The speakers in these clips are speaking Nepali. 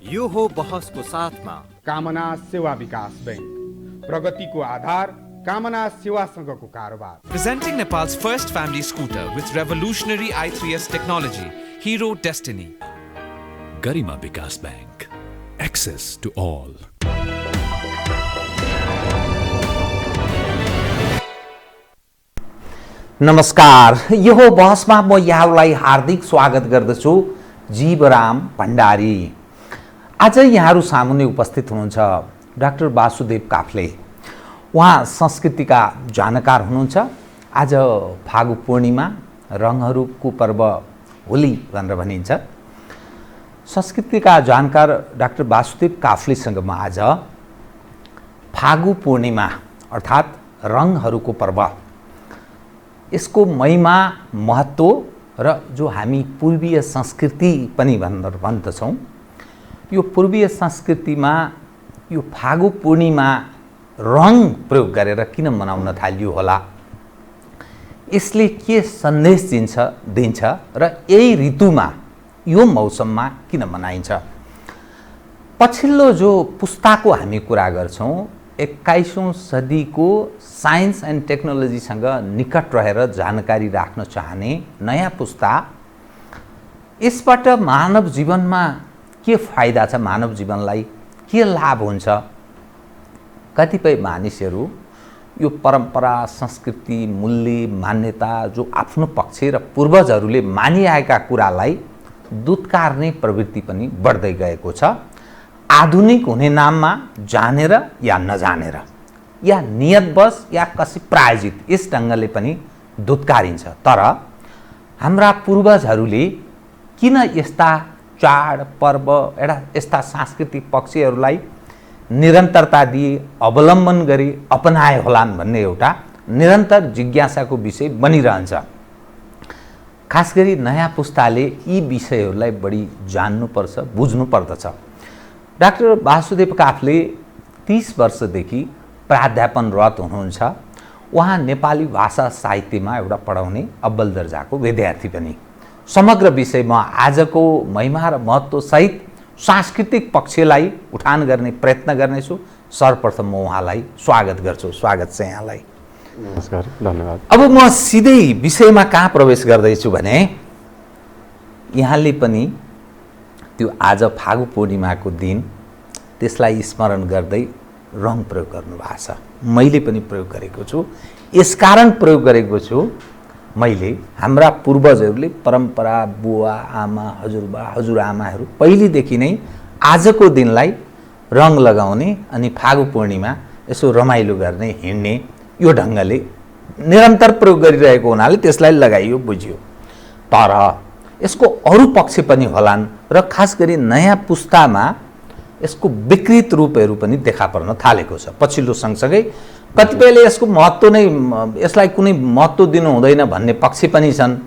यो हो बहसको साथमा कामना सेवा विकास बैंक, प्रगतिको आधार कामना सेवासँगको कारोबार। Presenting Nepal's first family scooter with revolutionary i3S technology, Hero Destiny. Garima Vikas Bank. Access to all. नमस्कार, यो हो बहसमा म यहाँलाई हार्दिक स्वागत गर्दछु। जीवराम भण्डारी। आज यहाँहरू सामुन्ने उपस्थित हुनुहुन्छ डाक्टर वासुदेव काफ्ले। उहाँ संस्कृतिका जानकार हुनुहुन्छ। आज फागु पूर्णिमा, रङहरूको पर्व होली भनेर भनिन्छ। संस्कृतिका जानकार डाक्टर वासुदेव काफ्लेसँग म आज फागु पूर्णिमा अर्थात् रङहरूको पर्व, यसको महिमा, महत्त्व र जो हामी पूर्वीय संस्कृति पनि भनेर भन्दछौँ, यो पूर्वीय संस्कृतिमा यो फागु पूर्णिमा रङ प्रयोग गरेर किन मनाउन थालियो होला, यसले के सन्देश दिन्छ र यही ऋतुमा यो मौसममा किन मनाइन्छ। पछिल्लो जो पुस्ताको हामी कुरा गर्छौँ, 21औं सदीको साइन्स एन्ड टेक्नोलोजीसँग निकट रहेर जानकारी राख्न चाहने नयाँ पुस्ता, यसबाट मानव जीवनमा के फाइदा छ, मानव जीवनलाई के लाभ हुन्छ। कतिपय मानिसहरू यो परम्परा, संस्कृति, मूल्य, मान्यता जो आफ्नो पक्ष र पूर्वजहरूले मानिआएका कुरालाई दुत्कारने प्रवृत्ति पनि बढ्दै गएको छ। आधुनिक हुने नाममा जानेर या नजानेर या नियतवश या कसै प्रायोजित यस ढङ्गले पनि दुत्कारिन्छ। तर हाम्रा पूर्वजहरूले किन यस्ता चाड, पर्व, यस्ता सांस्कृतिक पक्षहरूलाई निरन्तरता दिए, अवलम्बन गरे, अपनाए होलान् भन्ने एउटा निरन्तर जिज्ञासाको विषय बनिरहन्छ। खास गरी नयाँ पुस्ताले यी विषयहरूलाई बढी जान्नुपर्छ, बुझ्नुपर्दछ। डाक्टर वासुदेव काफ्ले 30 वर्षदेखि प्राध्यापनरत हुनुहुन्छ। उहाँ नेपाली भाषा साहित्यमा एउटा पढाउने अब्बल दर्जाको विद्यार्थी पनि। समग्र विषयमा आजको महिमा र महत्त्वसहित सांस्कृतिक पक्षलाई उठान गर्ने प्रयत्न गर्नेछु। सर्वप्रथम म उहाँलाई स्वागत गर्छु। स्वागत छ यहाँलाई। नमस्कार, धन्यवाद। अब म सिधै विषयमा कहाँ प्रवेश गर्दैछु भने, यहाँले पनि त्यो आज फागु पूर्णिमाको दिन त्यसलाई स्मरण गर्दै रङ प्रयोग गर्नुभएको छ। मैले पनि प्रयोग गरेको छु। यसकारण प्रयोग गरेको छु, मैले हाम्रा पूर्वजहरूले परम्परा, बुवा, आमा, हजुरबा, हजुरआमाहरू पहिलेदेखि नै आजको दिनलाई रङ लगाउने अनि फागु पूर्णिमा यसो रमाइलो गर्ने, हिँड्ने यो ढङ्गले निरन्तर प्रयोग गरिरहेको हुनाले त्यसलाई लगाइयो, बुझियो। तर यसको अरू पक्ष पनि होलान् र खास गरी नयाँ पुस्तामा यसको विकृत रूपहरू पनि देखा पर्न थालेको छ। पछिल्लो सँगसँगै कतिपयले यसको महत्त्व नै, यसलाई कुनै महत्त्व दिनु हुँदैन भन्ने पक्ष पनि छन्।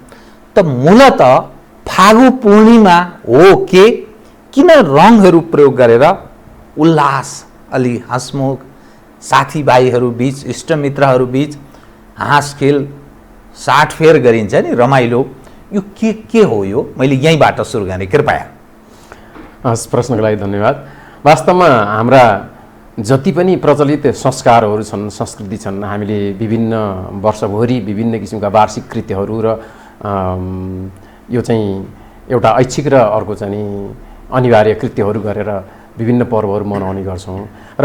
त मूलत फागु पूर्णिमा हो के, किन रङहरू प्रयोग गरेर उल्लास, अलि हँसमुख, साथीभाइहरू बीच, इष्टमित्रहरू बीच हाँसखेल, साटफेर गरिन्छ नि, रमाइलो, यो के हो? यो मैले यहीँबाट सुरु गरेँ, कृपया। हस्, प्रश्नको लागि धन्यवाद। वास्तवमा हाम्रा जति पनि प्रचलित संस्कारहरू छन्, संस्कृति छन्, हामीले विभिन्न वर्षभरि विभिन्न किसिमका वार्षिक कृत्यहरू र यो चाहिँ एउटा ऐच्छिक र अर्को चाहिँ अनिवार्य कृत्यहरू गरेर विभिन्न पर्वहरू मनाउने गर्छौँ। र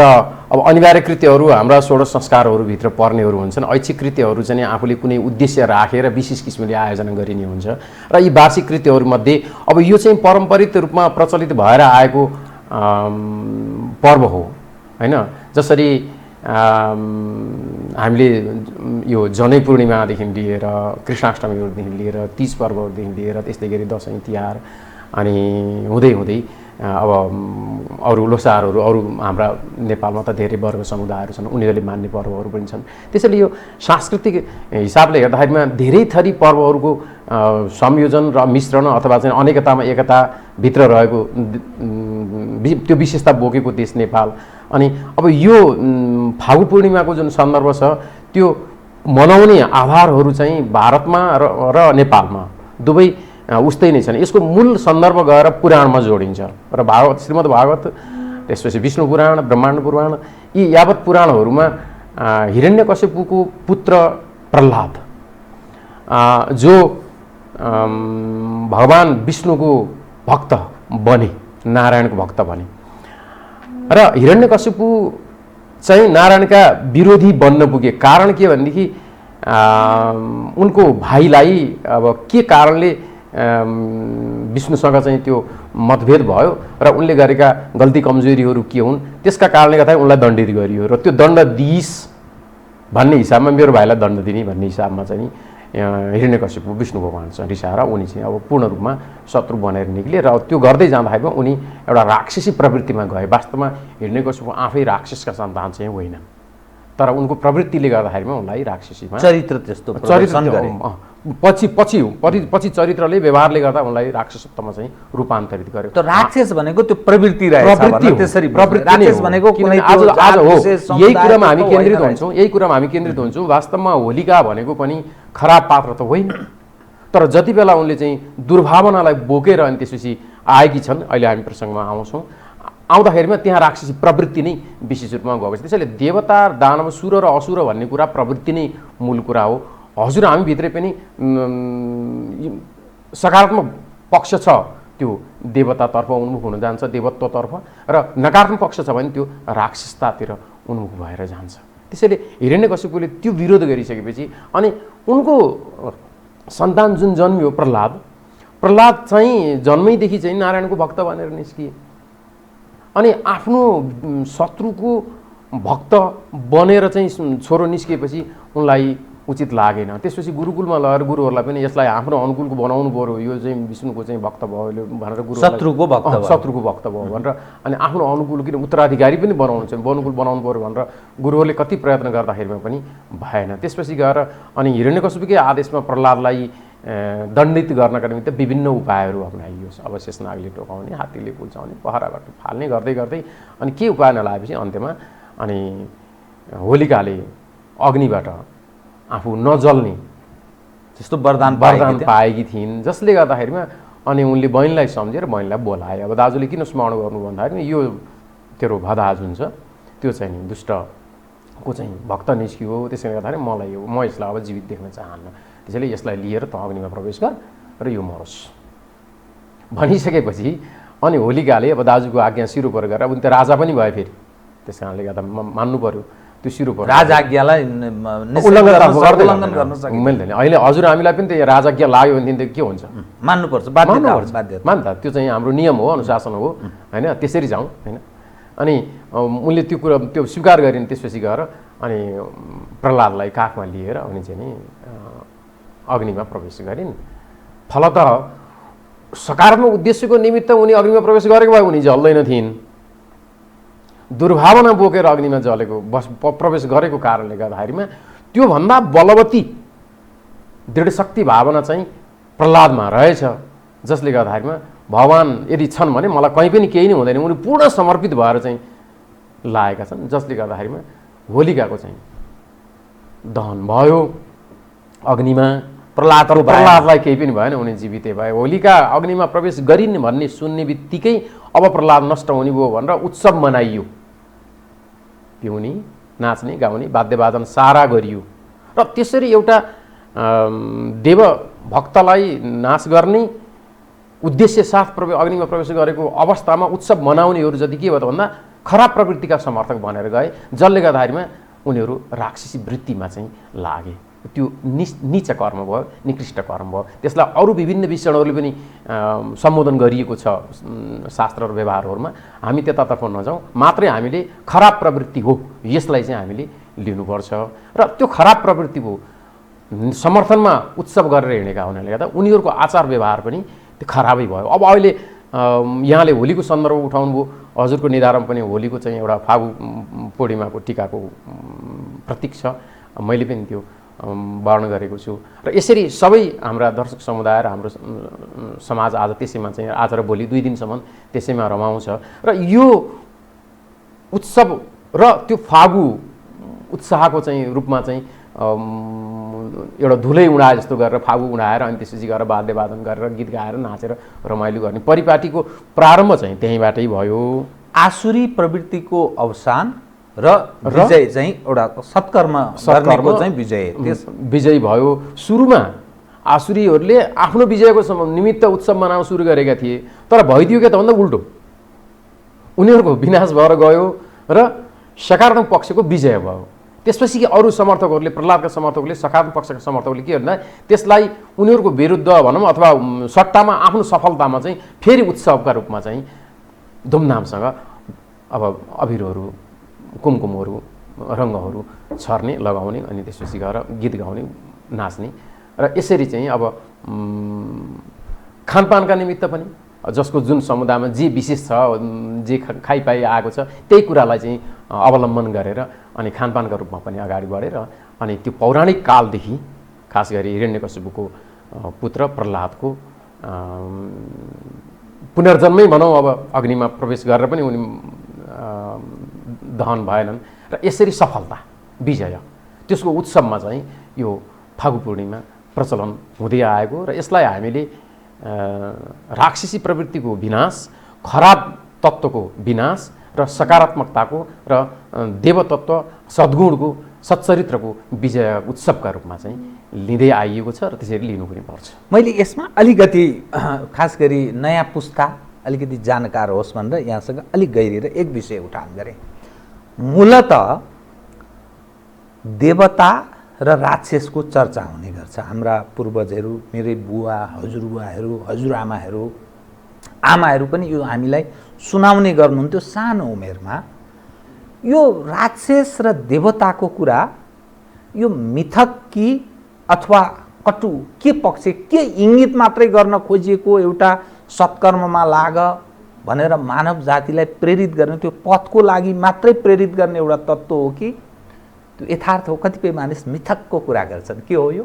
अब अनिवार्य कृत्यहरू हाम्रा 16 संस्कारहरूभित्र पर्नेहरू हुन्छन्। ऐच्छिक कृत्यहरू चाहिँ आफूले कुनै उद्देश्य राखेर विशेष किसिमले आयोजना गरिने हुन्छ। र यी वार्षिक कृत्यहरूमध्ये अब यो चाहिँ पारम्परिक रूपमा प्रचलित भएर आएको पर्व हो, होइन? जसरी हामीले यो जनै पूर्णिमादेखि लिएर, कृष्णाष्टमीहरूदेखि लिएर, तीज पर्वहरूदेखि लिएर, त्यस्तै गरी दसैँ तिहार अनि हुँदै हुँदै अब अरू लोसारहरू, अरू हाम्रा नेपालमा त धेरै वर्ग समुदायहरू छन्, उनीहरूले मान्ने पर्वहरू पनि छन्। त्यसैले यो सांस्कृतिक हिसाबले हेर्दाखेरिमा धेरै थरी पर्वहरूको संयोजन र मिश्रण अथवा चाहिँ अनेकतामा एकताभित्र रहेको त्यो विशेषता बोकेको देश नेपाल। अनि अब यो फागु पूर्णिमाको जुन सन्दर्भ छ, त्यो मनाउने आधारहरू चाहिँ भारतमा र नेपालमा दुवै उस्तै नै छन्। यसको मूल सन्दर्भ गएर पुराणमा जोडिन्छ र भागवत, श्रीमद् भागवत, त्यसपछि विष्णु पुराण, ब्रह्माण्ड पुराण, यी यावत पुराणहरूमा हिरण्यकश्यपुको पुत्र प्रह्लाद जो भगवान विष्णुको भक्त बने, नारायणको भक्त बने र हिरण्यकश्यपु चाहिँ नारायणका विरोधी बन्न पुगे। कारण के भनेदेखि उनको भाइलाई अब के कारणले विष्णुसँग चाहिँ त्यो मतभेद भयो र उनले गरेका गल्ती कमजोरीहरू के हुन् त्यसका कारणले गर्दा उनलाई दण्डित गरियो र त्यो दण्ड दिइस् भन्ने हिसाबमा मेरो भाइलाई दण्ड दिने भन्ने हिसाबमा चाहिँ हिरण्यकश्यपु विष्णु भगवानसँग रिसाएर उनी चाहिँ अब पूर्ण रूपमा शत्रु बनेर निक्ले र त्यो गर्दै जाँदाखेरिमा उनी एउटा राक्षसी प्रवृत्तिमा गए। वास्तवमा हिरण्यकश्यपु आफै राक्षसका सन्तान चाहिँ होइनन्, तर उनको प्रवृत्तिले गर्दाखेरिमा उनलाई राक्षसीमा चरित्र त्यस्तो पछि चरित्रले व्यवहारले गर्दा उनलाई राक्षसत्वमा चाहिँ रूपान्तरित गर्यो। त राक्षस भनेको त्यो प्रवृत्ति रहेछ त्यसरी राक्षस भनेको कुनै आज हो यही कुरामा हामी केन्द्रित हुन्छौँ, यही कुरामा हामी केन्द्रित हुन्छौँ। वास्तवमा होलिका भनेको पनि खराब पात्र त होइन, तर जति बेला उनले चाहिँ दुर्भावनालाई बोकेर अनि त्यसपछि आएकी छन्, अहिले हामी प्रसङ्गमा आउँछौँ, आउँदाखेरिमा त्यहाँ राक्षसी प्रवृत्ति नै विशेष रूपमा गएको छ। त्यसैले देवता, दानव, सुर र असुर भन्ने कुरा प्रवृत्ति नै मूल कुरा हो। हजुर हामी भित्रै पनि सकारात्मक पक्ष छ त्यो देवतातर्फ उन्मुख हुन जान्छ, देवत्वतर्फ, र नकारात्मक पक्ष छ भने त्यो राक्षसतातिर उन्मुख भएर जान्छ। त्यसैले हिरण्यकश्यपुले त्यो विरोध गरिसकेपछि अनि उनको सन्तान जुन जन्मियो प्रह्लाद चाहिँ जन्मैदेखि चाहिँ नारायणको भक्त भनेर निस्किए अनि आफ्नो शत्रुको भक्त बनेर चाहिँ छोरो निस्किएपछि उनलाई उचित लागेन। त्यसपछि गुरुकुलमा लगेर गुरुहरूलाई पनि यसलाई आफ्नो अनुकूलको बनाउनु पर्यो, यो चाहिँ विष्णुको चाहिँ भक्त भयो भनेर शत्रुको भक्त भयो भनेर अनि आफ्नो अनुकूल किन उत्तराधिकारी पनि बनाउनु छ, अनुकूल बनाउनु पर्यो भनेर गुरुहरूले कति प्रयत्न गर्दाखेरिमा पनि भएन। त्यसपछि गएर अनि हिरण्यकश्यपुकै आदेशमा प्रह्लादलाई दण्डित गर्नका निमित्त विभिन्न उपायहरू अपनाइयो। अब शेषनागले टोकाउने, हात्तीले कुल्चाउने, पहरा फाल्ने गर्दै गर्दै अनि के उपाय नलाएपछि अन्त्यमा अनि होलिकाले अग्निबाट आफू नजल्ने जस्तो वरदान पाएकी थिइन्, जसले गर्दाखेरिमा अनि उनले बहिनीलाई सम्झेर बहिनीलाई बोलाए। अब दाजुले किन स्मरण गर्नु भन्दाखेरि यो तेरो भदा जुन छ त्यो चाहिँ नि दुष्टको चाहिँ भक्त निस्कियो, त्यसैले गर्दाखेरि मलाई यो म यसलाई अब जीवित देख्न चाहन्न, त्यसैले यसलाई लिएर त अग्निमा प्रवेश गर र यो मरोस् भनिसकेपछि अनि होलिकाले अब दाजुको आज्ञा सिरोपर गरेर उनी त राजा पनि भए फेरि, त्यस कारणले गर्दा मान्नु पर्यो त्यो सिरोपर राजाज्ञालाई उल्लङ्घन गर्न सकिँदैन। अहिले हजुर हामीलाई पनि त राजाज्ञा लाग्यो भनेदेखि के हुन्छ, मान्नुपर्छ, मान्दा त्यो चाहिँ हाम्रो नियम हो, अनुशासन हो होइन, त्यसरी जाउँ होइन। अनि उनले त्यो कुरा त्यो स्वीकार गरिन्। त्यसपछि गएर अनि प्रह्लादलाई काखमा लिएर अनि चाहिँ नि अग्निमा प्रवेश गरिन्। फलतः सकारात्मक उद्देश्यको निमित्त उनी अग्निमा प्रवेश गरेको भए उनी जल्दैन थिइन्, दुर्भावना बोकेर अग्निमा जलेको प्रवेश गरेको कारणले गर्दाखेरिमा त्योभन्दा बलवती दृढ शक्ति भावना चाहिँ प्रह्लादमा रहेछ, जसले गर्दाखेरिमा भगवान यदि छन् भने मलाई कहीँ पनि केही नै हुँदैन, उनी पूर्ण समर्पित भएर चाहिँ लागेका छन्, जसले गर्दाखेरिमा होलिकाको चाहिँ दहन भयो अग्निमा। प्रह्लादलाई केही पनि भएन, उनी जीवितै भए। होलिका अग्निमा प्रवेश गरिन् भन्ने सुन्ने बित्तिकै अब प्रह्लाद नष्ट हुने भयो भनेर उत्सव मनाइयो, पिउने, नाच्ने, गाउने, वाद्यवादन सारा गरियो र त्यसरी एउटा देव भक्तलाई नाश गर्ने उद्देश्य साथ अग्निमा प्रवेश गरेको अवस्थामा उत्सव मनाउनेहरू जति के भयो त भन्दा खराब प्रवृत्तिका समर्थक बनेर गए, जसले गर्दाखेरिमा उनीहरू राक्षसी वृत्तिमा चाहिँ लागे। त्यो नीच कर्म भयो, निकृष्ट कर्म भयो। त्यसलाई अरू विभिन्न विषयहरूले पनि सम्बोधन गरिएको छ शास्त्र र व्यवहारहरूमा, हामी त्यतातर्फ नजाउँ, मात्रै हामीले खराब प्रवृत्ति हो यसलाई चाहिँ हामीले लिनुपर्छ र त्यो खराब प्रवृत्तिको समर्थनमा उत्सव गरेर हिँडेका हुनाले गर्दा उनीहरूको आचार व्यवहार पनि त्यो खराबै भयो। अब अहिले यहाँले होलीको सन्दर्भ उठाउनु भयो, हजुरको निधारमा पनि होलीको चाहिँ एउटा फागु पूर्णिमाको टिकाको प्रतीक छ, मैले पनि त्यो वर्णन गरेको छु र यसरी सबै हाम्रा दर्शक समुदाय र हाम्रो समाज आज त्यसैमा चाहिँ आज र भोलि 2 दिनसम्म त्यसैमा रमाउँछ र यो उत्सव र त्यो फागु उत्साहको चाहिँ रूपमा चाहिँ एउटा धुलै उडाए जस्तो गरेर फागु उडाएर अनि त्यसपछि गएर वाद्यवादन गरेर गीत गाएर नाचेर रमाइलो गर्ने परिपाटीको प्रारम्भ चाहिँ त्यहीँबाटै भयो। आसुरी प्रवृत्तिको अवसान र विजय चाहिँ एउटा सत्कर्म गर्नेको चाहिँ विजय भयो। सुरुमा आसुरीहरूले आफ्नो विजयको निमित्त उत्सव मनाउन सुरु गरेका थिए, तर भइदियो के त भन्दा उल्टो, उनीहरूको विनाश भएर गयो र सकारात्मक पक्षको विजय भयो। त्यसपछि अरू समर्थकहरूले, प्रहलादका समर्थकहरूले, सकारात्मक पक्षका समर्थकहरूले के भन्दा त्यसलाई उनीहरूको विरुद्ध भनौँ अथवा सट्टामा आफ्नो सफलतामा चाहिँ फेरि उत्सवका रूपमा चाहिँ धुमधामसँग अब अबिरहरू, कुमकुमहरू, रङ्गहरू छर्ने, लगाउने अनि त्यसपछि गएर गीत गाउने, नाच्ने र यसरी चाहिँ अब खानपानका निमित्त पनि जसको जुन समुदायमा जे विशेष छ, जे खाइपाइ आएको छ त्यही कुरालाई चाहिँ अवलम्बन गरेर अनि खानपानका रूपमा पनि अगाडि बढेर अनि त्यो पौराणिक कालदेखि खास गरी हिरण्यकशिपुको पुत्र प्रहलादको पुनर्जन्मै भनौँ अब अग्निमा प्रवेश गरेर पनि उनी दहन भएनन् र यसरी सफलता, विजय, त्यसको उत्सवमा चाहिँ यो फागु पूर्णिमा प्रचलन हुँदै आएको र यसलाई हामीले राक्षसी प्रवृत्तिको विनाश, खराब तत्त्वको विनाश र सकारात्मकताको र देवतत्त्व, सद्गुणको, सच्चरित्रको विजय उत्सवका रूपमा चाहिँ लिँदै आइएको छ र त्यसरी लिनु पनि पर्छ। मैले यसमा अलिकति खास गरी नयाँ पुस्ता अलिकति जानकार होस् भनेर यहाँसँग अलिक गहिरिएर एक विषय उठान गरेँ। मूलत देवता र राक्षसको चर्चा हुने गर्छ। हाम्रा पूर्वजहरू, मेरै बुवा, हजुरबुवाहरू, हजुरआमाहरू, आमाहरू पनि यो हामीलाई सुनाउने गर्नुहुन्थ्यो सानो उमेरमा। यो राक्षस र देवताको कुरा यो मिथक कि अथवा कटु के पक्ष, के इङ्गित मात्रै गर्न खोजिएको एउटा सत्कर्ममा लाग भनेर मानव जातिलाई प्रेरित गर्ने, त्यो पथको लागि मात्रै प्रेरित गर्ने एउटा तत्त्व हो कि त्यो यथार्थ हो? कतिपय मानिस मिथकको कुरा गर्छन्, के हो यो?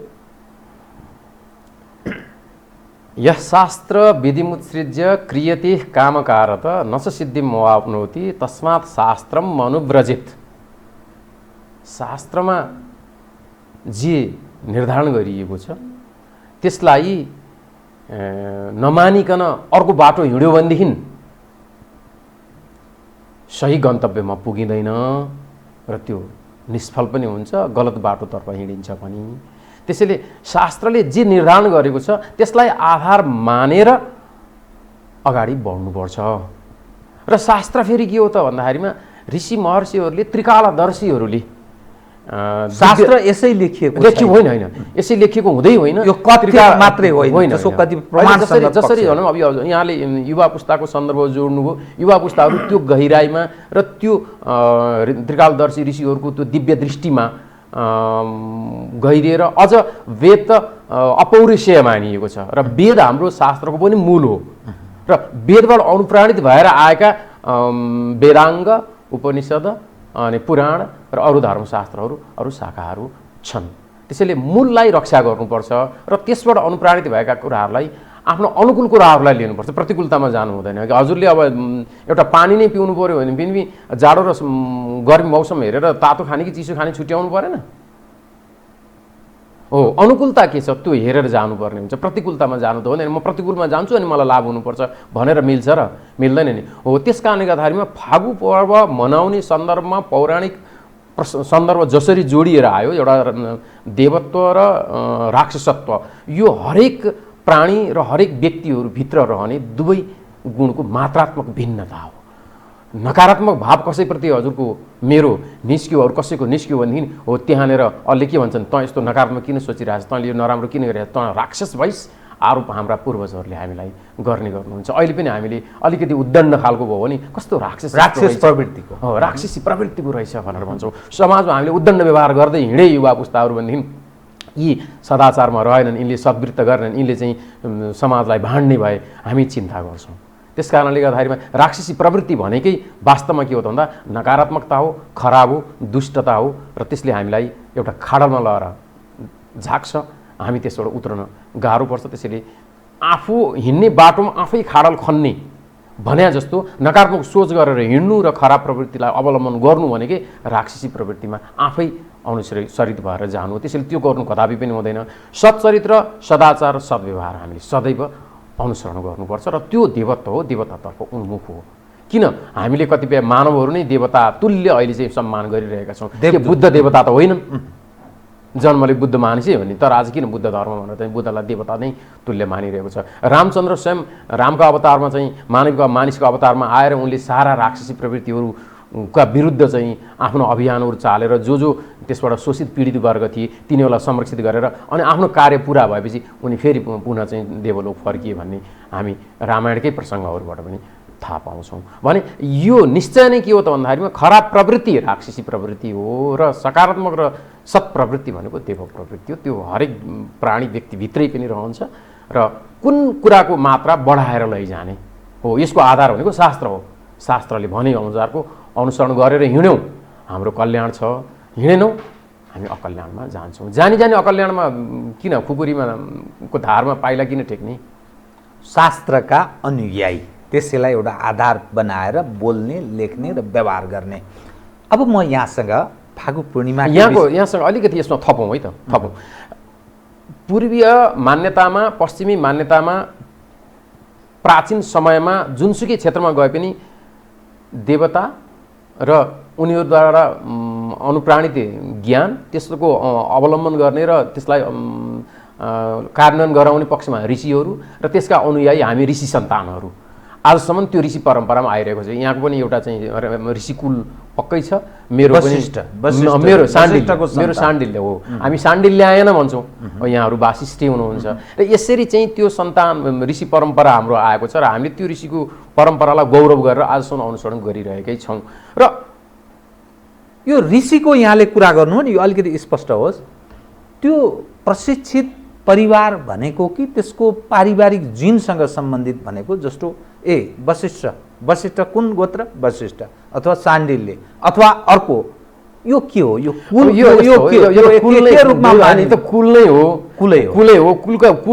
यः शास्त्र विधिमुत्सृज्य क्रियते कामकारत न च सिद्धिं वाप्नोति तस्मात् शास्त्रम अनुव्रजित। शास्त्रमा जे निर्धारण गरिएको छ त्यसलाई नमानिकन अर्को बाटो हिँड्यो भनेदेखि सही गन्तव्यमा पुगिँदैन र त्यो निष्फल पनि हुन्छ, गलत बाटोतर्फ हिँडिन्छ पनि। त्यसैले शास्त्रले जे निर्धारण गरेको छ त्यसलाई आधार मानेर अगाडि बढ्नुपर्छ। र शास्त्र फेरि के हो त भन्दाखेरिमा ऋषि महर्षिहरूले, त्रिकालदर्शीहरूले शास्त्र यसै लेखिएको होइन, यसै लेखिएको हुँदै होइन, यो कथा मात्रै होइन, त्यसको कति प्रमाणसँग जसरी भनौँ अब यहाँले युवा पुस्ताको सन्दर्भ जोड्नुभयो, युवा पुस्ताहरू त्यो गहिराइमा र त्यो त्रिकालदर्शी ऋषिहरूको त्यो दिव्य दृष्टिमा गहिरिएर अझ वेद त अपौरुषेय मानिएको छ र वेद हाम्रो शास्त्रको पनि मूल हो र वेदबाट अनुप्राणित भएर आएका वेदाङ्ग, उपनिषद अनि पुराण र अरू धर्मशास्त्रहरू, अरू शाखाहरू छन्। त्यसैले मूललाई रक्षा गर्नुपर्छ र त्यसबाट अनुप्राणित भएका कुराहरूलाई, आफ्नो अनुकूल कुराहरूलाई लिनुपर्छ, प्रतिकूलतामा जानु हुँदैन। हजुरले अब एउटा पानी नै पिउनु पऱ्यो भने पनि जाडो र गर्मी मौसम हेरेर तातो खाने कि चिसो खाने छुट्याउनु परेन हो। अनुकूलता के छ त्यो हेरेर जानुपर्ने हुन्छ, प्रतिकूलतामा जानु त हुँदैन। म प्रतिकूलमा जान्छु अनि मलाई लाभ हुनुपर्छ भनेर मिल्छ र मिल्दैन नि हो। त्यस कारणले गर्दाखेरिमा फागु पर्व मनाउने सन्दर्भमा पौराणिक सन्दर्भ जसरी जोडिएर आयो, एउटा देवत्व र राक्षसत्व, यो हरेक प्राणी र हरेक व्यक्तिहरूभित्र रहने दुवै गुणको मात्रात्मक भिन्नता हो। नकारात्मक भाव कसैप्रति हजुरको मेरो निस्क्यो, अरू कसैको निस्क्यो भनेदेखि हो त्यहाँनिर अहिले के भन्छन्, तँ यस्तो नकारात्मक किन सोचिरहेछ, तँले यो नराम्रो किन गरिरहेछ, तँ राक्षस भइस, आरोप हाम्रा पूर्वजहरूले हामीलाई गर्नुहुन्छ। अहिले पनि हामीले अलिकति उद्दण्ड खालको भयो भने कस्तो राक्षस प्रवृत्तिको हो, राक्षसी प्रवृत्तिको रहेछ भनेर भन्छौँ। समाजमा हामीले उद्दण्ड व्यवहार गर्दै हिँडे युवा पुस्ताहरू भनेदेखि यी सदाचारमा रहेनन्, यिनले सद्वृत्त गरेनन्, यिनले चाहिँ समाजलाई भाँड्ने भए हामी चिन्ता गर्छौँ। त्यस कारणले गर्दाखेरिमा राक्षसी प्रवृत्ति भनेकै वास्तवमा के हो त भन्दा नकारात्मकता हो, खराब हो, दुष्टता हो र त्यसले हामीलाई एउटा खाडलमा लगाएर झाक्छ, हामी त्यसबाट उत्रन गाह्रो पर्छ। त्यसैले आफू हिँड्ने बाटोमा आफै खाडल खन्ने भन्या जस्तो नकारात्मक सोच गरेर हिँड्नु र खराब प्रवृत्तिलाई अवलम्बन गर्नु भनेकै राक्षसी प्रवृत्तिमा आफै अनुसरित भएर जानु हो। त्यसैले त्यो गर्नु कदापि पनि हुँदैन। सच्चरित्र, सदाचार, सद्व्यवहार हामीले सदैव अनुसरण गर्नुपर्छ र त्यो देवत्व हो, देवतातर्फ उन्मुख हो। किन हामीले कतिपय मानवहरू नै देवता तुल्य अहिले चाहिँ सम्मान गरिरहेका छौँ? के बुद्ध देवता त होइनन्? जन्मले बुद्ध मानिसै हो नि, तर आज किन बुद्ध धर्म भनेर चाहिँ बुद्धलाई देवता नै तुल्य मानिरहेको छ? रामचन्द्र स्वयं रामको अवतारमा चाहिँ मानिसको अवतारमा आएर उनले सारा राक्षसी प्रवृत्तिहरूका विरुद्ध चाहिँ आफ्नो अभियानहरू चालेर जो त्यसबाट शोषित पीडित वर्ग थिए तिनीहरूलाई संरक्षित गरेर अनि आफ्नो कार्य पुरा भएपछि उनी फेरि पुनः चाहिँ देवलोक फर्किए भन्ने हामी रामायणकै प्रसङ्गहरूबाट पनि थाहा पाउँछौँ। भने यो निश्चय नै के हो त भन्दाखेरिमा खराब प्रवृत्ति राक्षसी प्रवृत्ति हो र सकारात्मक र सत्प्रवृत्ति भनेको देव प्रवृत्ति हो। त्यो हरेक प्राणी व्यक्तिभित्रै पनि रहन्छ र कुन कुराको मात्रा बढाएर लैजाने हो, यसको आधार भनेको शास्त्र हो। शास्त्रले भने अनुसारको अनुसरण गरेर हिँड्यौँ हाम्रो कल्याण छ, हिँडेनौँ हामी अकल्याणमा जान्छौँ। जानी अकल्याणमा किन खुकुरीमा को धारमा पाइला किन टेक्ने? शास्त्रका अनुयायी त्यसैलाई एउटा आधार बनाएर बोल्ने, लेख्ने र व्यवहार गर्ने। अब म यहाँसँग फागु पूर्णिमा यहाँसँग अलिकति यसमा थपौँ है त, थपौँ। पूर्वीय मान्यतामा, पश्चिमी मान्यतामा प्राचीन समयमा जुनसुकै क्षेत्रमा गए पनि देवता र उनीहरूद्वारा अनुप्राणित ज्ञान त्यसको अवलम्बन गर्ने र त्यसलाई कार्यान्वयन गराउने पक्षमा ऋषिहरू र त्यसका अनुयायी हामी ऋषि सन्तानहरू आजसम्म त्यो ऋषि परम्परामा आइरहेको छ। यहाँको पनि एउटा चाहिँ ऋषिकुल पक्कै छ। मेरो साण्डिल्य हो, हामी साण्डिल्य आएन भन्छौँ, यहाँहरू वासिष्ठी हुनुहुन्छ र यसरी चाहिँ त्यो सन्तान ऋषि परम्परा हाम्रो आएको छ र हामीले त्यो ऋषिको परम्परालाई गौरव गरेर आजसम्म अनुसरण गरिरहेकै छौँ। र यो ऋषिको यहाँले कुरा गर्नु हो नि, यो अलिकति स्पष्ट होस्। त्यो प्रशिक्षित परिवार भनेको कि त्यसको पारिवारिक जिनसँग सम्बन्धित भनेको? जस्तो वशिष्ठ कुन गोत्र? वशिष्ठ अथवा साण्डिल्य अथवा अर्को, यो के हो? यो कुल कुलै हो।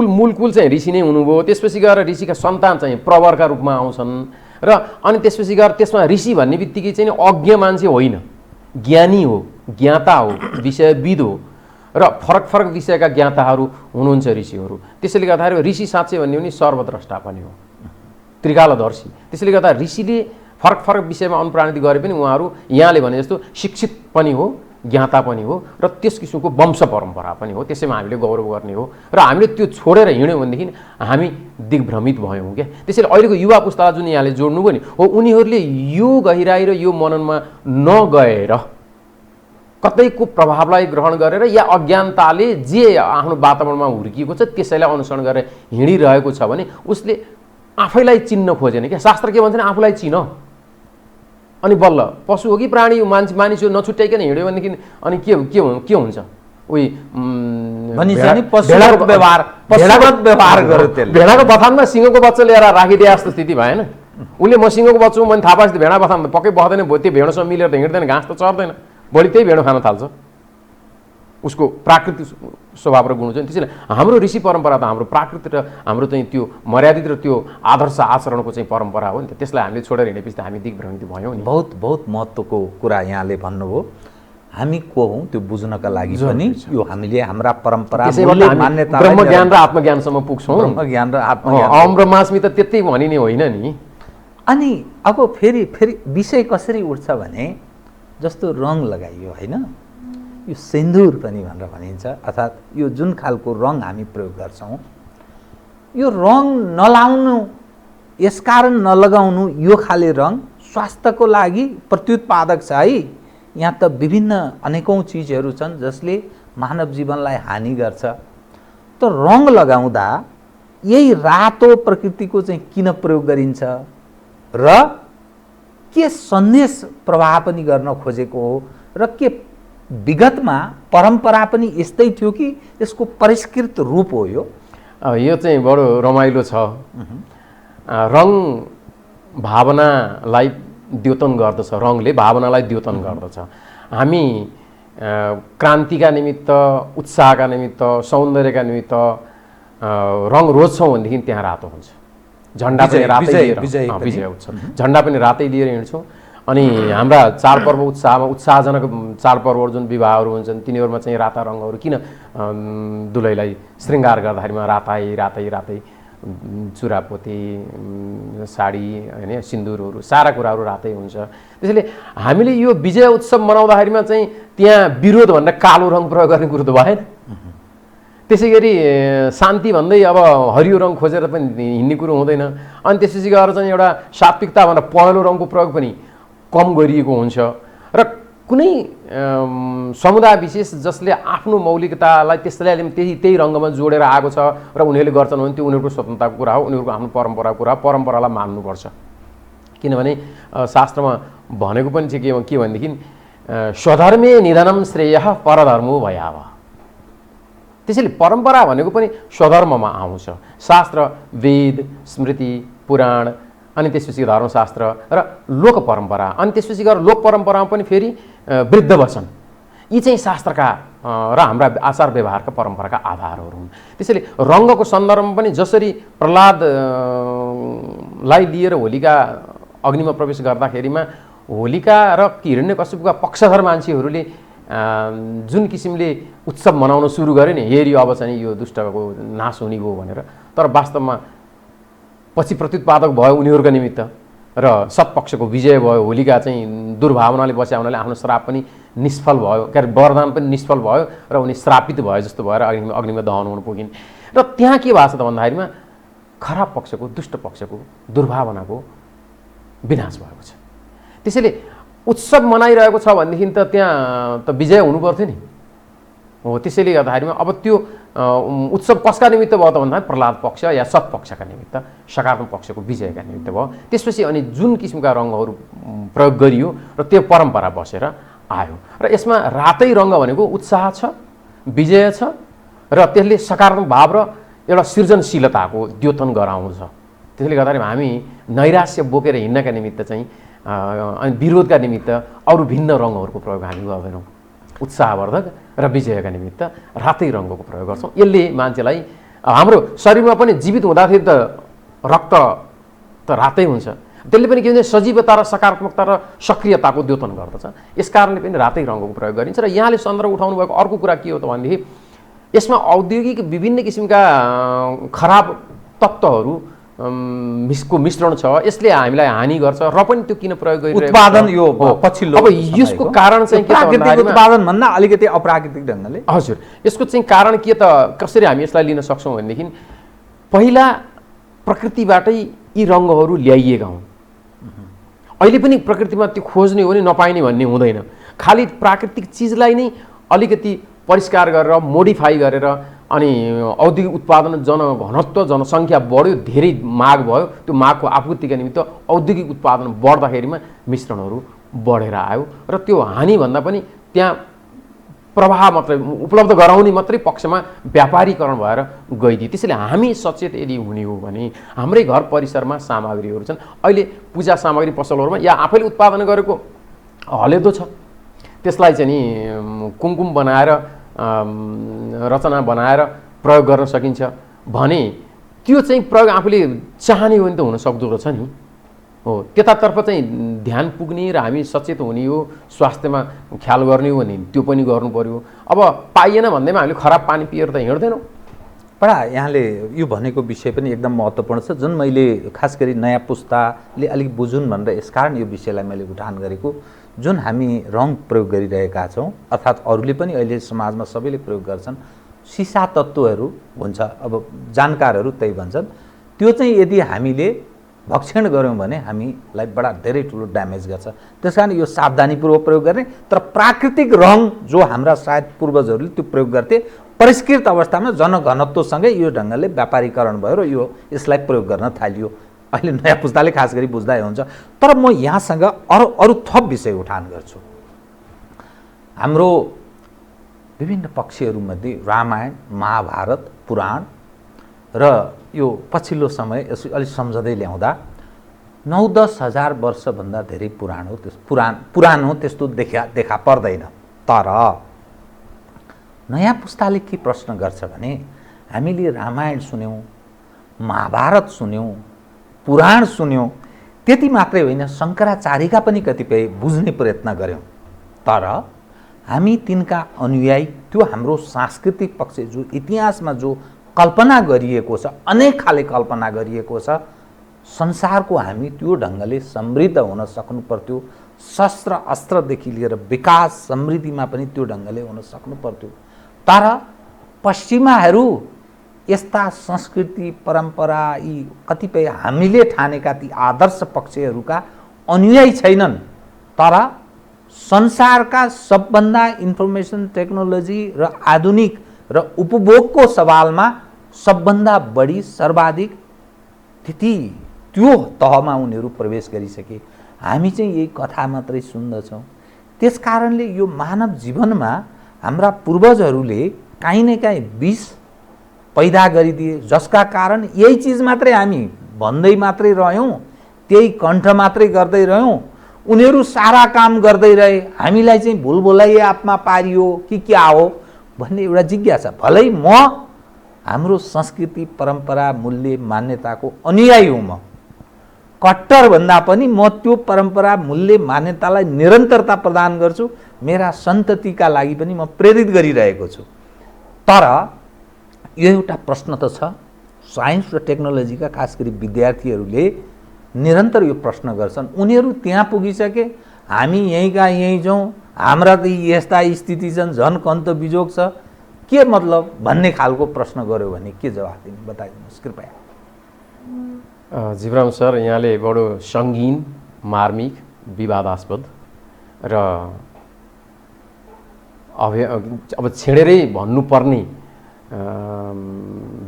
मूल कुल चाहिँ ऋषि नै हुनुभयो। त्यसपछि गएर ऋषिका सन्तान चाहिँ प्रवरका रूपमा आउँछन् र अनि त्यसपछि गएर त्यसमा ऋषि भन्ने बित्तिकै चाहिँ अज्ञ मान्छे होइन, ज्ञानी हो, ज्ञाता हो, विषयविद हो र फरक फरक विषयका ज्ञाताहरू हुनुहुन्छ ऋषिहरू। त्यसैले गर्दाखेरि ऋषि साँच्चै भन्ने हो नि सर्वद्रष्टा पनि हो, त्रिकालदर्शी। त्यसैले गर्दा ऋषिले फरक फरक विषयमा अनुप्राणित गरे पनि उहाँहरू यहाँले भने जस्तो शिक्षित पनि हो, ज्ञाता पनि हो र त्यस किसिमको वंश परम्परा पनि हो। त्यसैमा हामीले गौरव गर्ने हो र हामीले त्यो छोडेर हिँड्यौँ भनेदेखि हामी दिग्भ्रमित भयौँ क्या। त्यसैले अहिलेको युवा पुस्तालाई जुन यहाँले जोड्नु भयो नि हो, उनीहरूले यो गहिराई र यो मननमा नगएर कतैको प्रभावलाई ग्रहण गरेर या अज्ञानताले जे आफ्नो वातावरणमा हुर्किएको छ त्यसैलाई अनुसरण गरेर हिँडिरहेको छ भने उसले आफैलाई चिन्न खोजेन क्या। शास्त्र के भन्छ नि, आफूलाई चिन अनि बल्ल पशु हो कि प्राणी हो, मानिस हो नछुट्याइकन हिँड्यो भनेदेखि अनि के हुन्छ? भेडाको बथानमा सिंहको बच्चा लिएर राखिदिए जस्तो स्थिति भएन? उसले म सिंहको बच्चा मैले थाहा पाएपछि भेडा बथानमा पक्कै बस्दैन, त्यो भेडसँग मिलेर त हिँड्दैन, घाँस त चर्दैन, बढी त्यही भेडो खान थाल्छ। उसको प्राकृतिक स्वभाव र गुण चाहिँ त्यसैले हाम्रो ऋषि परम्परा त हाम्रो प्राकृतिक र हाम्रो चाहिँ त्यो मर्यादित र त्यो आदर्श आचरणको चाहिँ परम्परा हो नि त। त्यसलाई हामीले छोडेर हिँडेपछि त हामी दिग्भ्रमित भयौँ नि। बहुत महत्त्वको कुरा यहाँले भन्नुभयो। हामी को हौँ त्यो बुझ्नका लागि पनि यो हामीले हाम्रा परम्परा मान्यता ब्रह्मज्ञान र आत्मज्ञानसम्म पुग्छौँ। ब्रह्मज्ञान र आत्मज्ञान अहम र मास्मी त त्यतै भनिने होइन नि। अनि अब फेरि विषय कसरी उठ्छ भने जस्तो रङ लगाइयो होइन, यो सिन्दुर पनि भनेर भनिन्छ, अर्थात् यो जुन खालको रङ हामी प्रयोग गर्छौँ, यो रङ नलाउनु, यसकारण नलगाउनु, यो खाले रङ स्वास्थ्यको लागि प्रत्युत्पादक छ है। यहाँ त विभिन्न अनेकौँ चिजहरू छन् जसले मानव जीवनलाई हानि गर्छ। त रङ लगाउँदा यही रातो प्रकृतिको चाहिँ किन प्रयोग गरिन्छ र के सन्देश प्रवाह पनि गर्न खोजेको हो र के विगतमा परम्परा पनि यस्तै थियो कि यसको परिष्कृत रूप हो? यो चाहिँ बडो रमाइलो छ। रङ भावनालाई द्योतन गर्दछ, रङले भावनालाई द्योतन गर्दछ। हामी क्रान्तिका निमित्त, उत्साहका निमित्त, सौन्दर्यका निमित्त रङ रोज्छौँ भनेदेखि त्यहाँ रातो हुन्छ। झन्डा पनि रातै लिएर विजय उत्सव झन्डा पनि रातै लिएर हिँड्छौँ। अनि हाम्रा चाडपर्व उत्साहजनक चाडपर्वहरू जुन विवाहहरू हुन्छन् तिनीहरूमा चाहिँ राता रङहरू किन दुलैलाई श्रृङ्गार गर्दाखेरिमा रातै चुरापोती साडी होइन सिन्दुरहरू सारा कुराहरू रातै हुन्छ। त्यसैले हामीले यो विजय उत्सव मनाउँदाखेरिमा चाहिँ त्यहाँ विरोध भनेर कालो रङ प्रयोग गर्ने कुरो त भएन। त्यसै गरी शान्ति भन्दै अब हरियो रङ खोजेर पनि हिँड्ने कुरो हुँदैन। अनि त्यसपछि गएर चाहिँ एउटा सात्विकता भनेर पहेँलो रङको प्रयोग पनि कम गरिएको हुन्छ र कुनै समुदाय विशेष जसले आफ्नो मौलिकतालाई त्यसलाई त्यही रङ्गमा जोडेर आएको छ र उनीहरूले गर्छन् भने त्यो उनीहरूको स्वतन्त्रताको कुरा हो, उनीहरूको आफ्नो परम्पराको कुरा हो, परम्परालाई मान्नुपर्छ। किनभने शास्त्रमा भनेको पनि चाहिँ के भनेदेखि स्वधर्मे निधनम श्रेयः परधर्मो भयाव। त्यसैले परम्परा भनेको पनि स्वधर्ममा आउँछ। शास्त्र वेद स्मृति पुराण अनि त्यसपछि धर्मशास्त्र र लोक परम्परा अनि त्यसपछि गएर लोक परम्परामा पनि फेरि वृद्ध वचन यी चाहिँ शास्त्रका र हाम्रा आचार व्यवहारका परम्पराका आधारहरू हुन्। त्यसैले रङ्गको सन्दर्भमा पनि जसरी प्रहलादलाई लिएर होलिका अग्निमा प्रवेश गर्दाखेरिमा होलिका र हिरण्यकश्यपका पक्षधर मान्छेहरूले जुन किसिमले उत्सव मनाउन सुरु गरे नि हेरी अब चाहिँ यो दुष्टको नाश हुने भयो भनेर, तर वास्तवमा पछि प्रत्युत्पादक भयो उनीहरूका निमित्त र सत्पक्षको विजय भयो। होलिका चाहिँ दुर्भावनाले बस्या हुनाले आफ्नो श्राप पनि निष्फल भयो, के अरे वरदान पनि निष्फल भयो र उनी श्रापित भयो जस्तो भएर अग्निमा दहन हुन पुगिन्। र त्यहाँ के भएको छ त भन्दाखेरिमा खराब पक्षको दुष्ट पक्षको दुर्भावनाको विनाश भएको छ। त्यसैले उत्सव मनाइरहेको छ भनेदेखि त त्यहाँ त विजय हुनु पर्थ्यो नि हो। त्यसैले गर्दाखेरिमा अब त्यो उत्सव कसका निमित्त भयो त भन्दा प्रहलाद पक्ष या सत्पक्षका निमित्त सकारात्मक पक्षको विजयका निमित्त भयो। त्यसपछि अनि जुन किसिमका रङहरू प्रयोग गरियो र त्यो परम्परा बसेर आयो र यसमा रातै रङ भनेको उत्साह छ, विजय छ र त्यसले सकारात्मक भाव र एउटा सृजनशीलताको द्योतन गराउँछ। त्यसले गर्दाखेरि हामी नैराश्य बोकेर हिँड्नका निमित्त चाहिँ अनि विरोधका निमित्त अरू भिन्न रङहरूको प्रयोग हामी गर्दैनौँ। उत्साहवर्धक र विजयका निमित्त रातै रङ्गको प्रयोग गर्छौँ। यसले मान्छेलाई हाम्रो शरीरमा पनि जीवित हुँदाखेरि त रक्त त रातै हुन्छ, त्यसले पनि के भन्छ सजीवता र सकारात्मकता र सक्रियताको द्योतन गर्दछ। यस कारणले पनि रातै रङ्गको प्रयोग गरिन्छ। र यहाँले सन्दर्भ उठाउनु भएको अर्को कुरा के हो त भनेदेखि यसमा औद्योगिक विभिन्न किसिमका खराब तत्त्वहरू को मिश्रण छ, यसले हामीलाई हानि गर्छ र पनि त्यो किन प्रयोग गरिरहेको उत्पादन यो पछिल्लो अब यसको कारण चाहिँ के प्राकृतिक उत्पादन भन्दा अलिकति अप्राकृतिक ढङ्गले हजुर यसको चाहिँ कारण के त कसरी हामी यसलाई लिन सक्छौँ भनेदेखि पहिला प्रकृतिबाटै यी रङ्गहरू ल्याइएका हुन्। अहिले पनि प्रकृतिमा त्यो खोज्ने हो भने नपाइने भन्ने हुँदैन। खालि प्राकृतिक चिजलाई नै अलिकति परिष्कार गरेर मोडिफाई गरेर अनि औद्योगिक उत्पादन जनघनत्व जनसङ्ख्या बढ्यो, धेरै माग भयो, त्यो मागको आपूर्तिका निमित्त औद्योगिक उत्पादन बढ्दाखेरिमा मिश्रणहरू बढेर आयो र त्यो हानिभन्दा पनि त्यहाँ प्रवाह मात्रै उपलब्ध गराउने मात्रै पक्षमा व्यापारीकरण भएर गइदियो। त्यसैले हामी सचेत यदि हुने हो भने हाम्रै घर परिसरमा सामग्रीहरू छन्, अहिले पूजा सामग्री पसलहरूमा या आफैले उत्पादन गरेको हलेदो छ, त्यसलाई चाहिँ नि कुमकुम बनाएर रचना बनाएर प्रयोग गर्न सकिन्छ भने त्यो चाहिँ प्रयोग आफूले चाहने हो भने त हुन सक्दो रहेछ नि हो। त्यतातर्फ चाहिँ ध्यान पुग्ने र हामी सचेत हुने हो, स्वास्थ्यमा ख्याल गर्ने हो भने त्यो पनि गर्नु पर्यो। अब पाइएन भन्दैमा हामीले खराब पानी पिएर त हिँड्दैनौँ। बडा यहाँले यो भनेको विषय पनि एकदम महत्त्वपूर्ण छ, जुन मैले खास गरी नयाँ पुस्ताले अलिक बुझुन् भनेर यसकारण यो विषयलाई मैले उठान गरेको। जुन हामी रङ प्रयोग गरिरहेका छौँ अर्थात् अरूले पनि अहिले समाजमा सबैले प्रयोग गर्छन्, सिसा तत्त्वहरू हुन्छ, अब जानकारहरू त्यही भन्छन्, त्यो चाहिँ यदि हामीले भक्षण गऱ्यौँ भने हामीलाई बडा धेरै ठुलो ड्यामेज गर्छ। त्यस कारण यो सावधानीपूर्वक प्रयोग गर्ने, तर प्राकृतिक रङ जो हाम्रा सायद पूर्वजहरूले त्यो प्रयोग गर्थे परिष्कृत अवस्थामा जनघनत्वसँगै यो ढङ्गले व्यापारीकरण भयो र यसलाई प्रयोग गर्न थालियो। अहिले नयाँ पुस्ताले खास गरी बुझ्दै हुन्छ। तर म यहाँसँग अरू थप विषय उठान गर्छु। हाम्रो विभिन्न पक्षहरूमध्ये रामायण महाभारत पुराण र यो पछिल्लो समय यसो अलिक सम्झँदै ल्याउँदा 9-10 हजार वर्षभन्दा धेरै पुरानो पुरानो त्यस्तो देखा पर्दैन। तर नयाँ पुस्ताले के प्रश्न गर्छ भने हामीले रामायण सुन्यौँ, महाभारत सुन्यौँ, पुराण सुन्यौँ, त्यति मात्रै होइन शङ्कराचार्यका पनि कतिपय बुझ्ने प्रयत्न गऱ्यौँ। तर हामी तिनका अनुयायी, त्यो हाम्रो सांस्कृतिक पक्ष जो इतिहासमा जो कल्पना गरिएको छ, अनेक खाले कल्पना गरिएको छ, संसारको हामी त्यो ढङ्गले समृद्ध हुन सक्नु पर्थ्यो। शस्त्र अस्त्रदेखि लिएर विकास समृद्धिमा पनि त्यो ढङ्गले हुन सक्नु पर्थ्यो। तर पश्चिमाहरू यस्ता संस्कृति परम्परा यी कतिपय हामीले ठानेका ती आदर्श पक्षहरूका अनुयायी छैनन्। तर संसारका सबभन्दा इन्फर्मेसन टेक्नोलोजी र आधुनिक र उपभोगको सवालमा सबभन्दा बढी सर्वाधिक त्यो तहमा उनीहरू प्रवेश गरिसके। हामी चाहिँ यही कथा मात्रै सुन्दछौँ। त्यस कारणले यो मानव जीवनमा हाम्रा पूर्वजहरूले काहीँ न काहीँ विष पैदा गरिदिए, जसका कारण यही चिज मात्रै हामी भन्दै मात्रै रह्यौँ, त्यही कण्ठ मात्रै गर्दै रह्यौँ। उनीहरू सारा काम गर्दै रहे, हामीलाई चाहिँ भुलभुलैया आपमा पारियो कि क्या हो भन्ने एउटा जिज्ञासा। भलै म हाम्रो संस्कृति परम्परा मूल्य मान्यताको अनुयायी हुँ, म कट्टर भन्दा पनि म त्यो परम्परा मूल्य मान्यतालाई निरन्तरता प्रदान गर्छु। मेरा सन्ततिका लागि पनि म प्रेरित गरिरहेको छु। तर यो एउटा प्रश्न त छ, साइन्स र टेक्नोलोजीका खास गरी विद्यार्थीहरूले निरन्तर यो प्रश्न गर्छन्। उनीहरू त्यहाँ पुगिसके, हामी यहीँका यहीँ छौँ, हाम्रा त यस्ता स्थिति छन्, झन् कन्त बिजोग छ, के मतलब भन्ने खालको प्रश्न गर्यो भने के जवाफ दिने बताइदिनुहोस् कृपया। जीवराम सर, यहाँले बडो सङ्गीन, मार्मिक, विवादास्पद र अब छेडेरै भन्नुपर्ने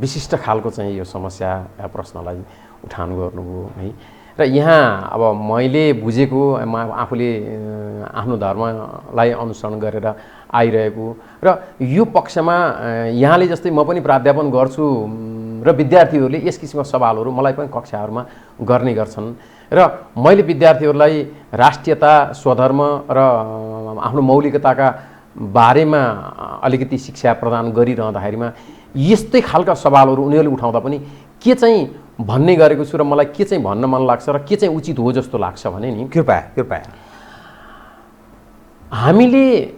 विशिष्ट खालको चाहिँ यो समस्या या प्रश्नलाई उठान गर्नुभयो है। र यहाँ अब मैले बुझेको, आफूले आफ्नो धर्मलाई अनुसरण गरेर आइरहेको र यो पक्षमा यहाँले जस्तै म पनि प्राध्यापन गर्छु र विद्यार्थीहरूले यस किसिमका सवालहरू मलाई पनि कक्षाहरूमा गर्ने गर्छन्। र मैले विद्यार्थीहरूलाई राष्ट्रियता, स्वधर्म र आफ्नो मौलिकताका बारेमा अलिकति शिक्षा प्रदान गरिरहँदाखेरिमा यस्तै खालका सवालहरू उनीहरूले उठाउँदा पनि के चाहिँ भन्ने गरेको छु र मलाई के चाहिँ भन्न मन लाग्छ र के चाहिँ उचित हो जस्तो लाग्छ भने नि, कृपया हामीले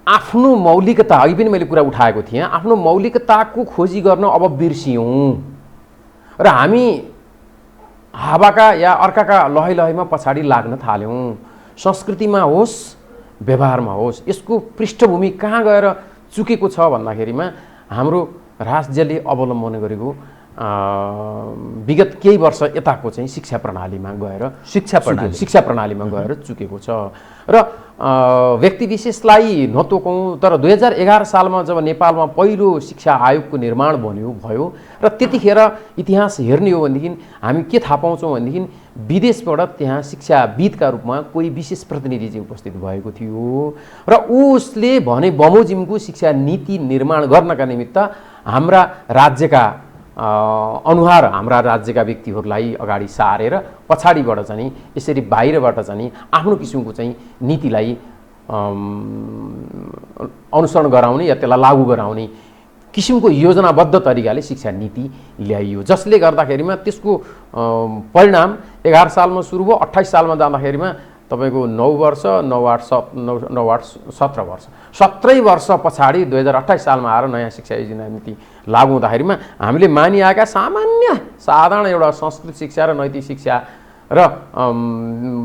आफ्नो मौलिकता, अघि पनि मैले कुरा उठाएको थिएँ, आफ्नो मौलिकताको खोजी गर्न अब बिर्सियौँ र हामी हावाका या अर्काका लहै लहैमा पछाडि लाग्न थाल्यौँ। संस्कृतिमा होस्, व्यवहारमा होस्, यसको पृष्ठभूमि कहाँ गएर चुकेको छ भन्दाखेरिमा हाम्रो राज्यले अवलम्बन गरेको विगत केही वर्ष यताको चाहिँ शिक्षा प्रणालीमा गएर चुकेको छ। र व्यक्ति विशेषलाई नतोकौँ, तर 2011 सालमा जब नेपालमा पहिलो शिक्षा आयोगको निर्माण भयो र त्यतिखेर इतिहास हेर्ने हो भनेदेखि हामी के थाहा पाउँछौँ भनेदेखि विदेशबाट त्यहाँ शिक्षाविदका रूपमा कोही विशेष प्रतिनिधि चाहिँ उपस्थित भएको थियो र उसले भने बमोजिमको शिक्षा नीति निर्माण गर्नका निमित्त हाम्रा राज्यका अनुहार, हाम्रा राज्यका व्यक्तिहरूलाई अगाडि सारेर पछाडिबाट चाहिँ यसरी बाहिरबाट चाहिँ आफ्नो किसिमको चाहिँ नीतिलाई अनुसरण गराउने या त्यसलाई लागू गराउने किसिमको योजनाबद्ध तरिकाले शिक्षा नीति ल्याइयो, जसले गर्दाखेरिमा त्यसको परिणाम 11 सालमा सुरु भयो। 28 सालमा जाँदाखेरिमा तपाईको 9 वर्ष 9 8 17 वर्ष 17 वर्ष पछाडि 2028 सालमा आएर नयाँ शिक्षा योजना नीति लागू हुँदाखेरिमा हामीले मानिआएका साधारण एउटा संस्कृत शिक्षा र नैतिक शिक्षा र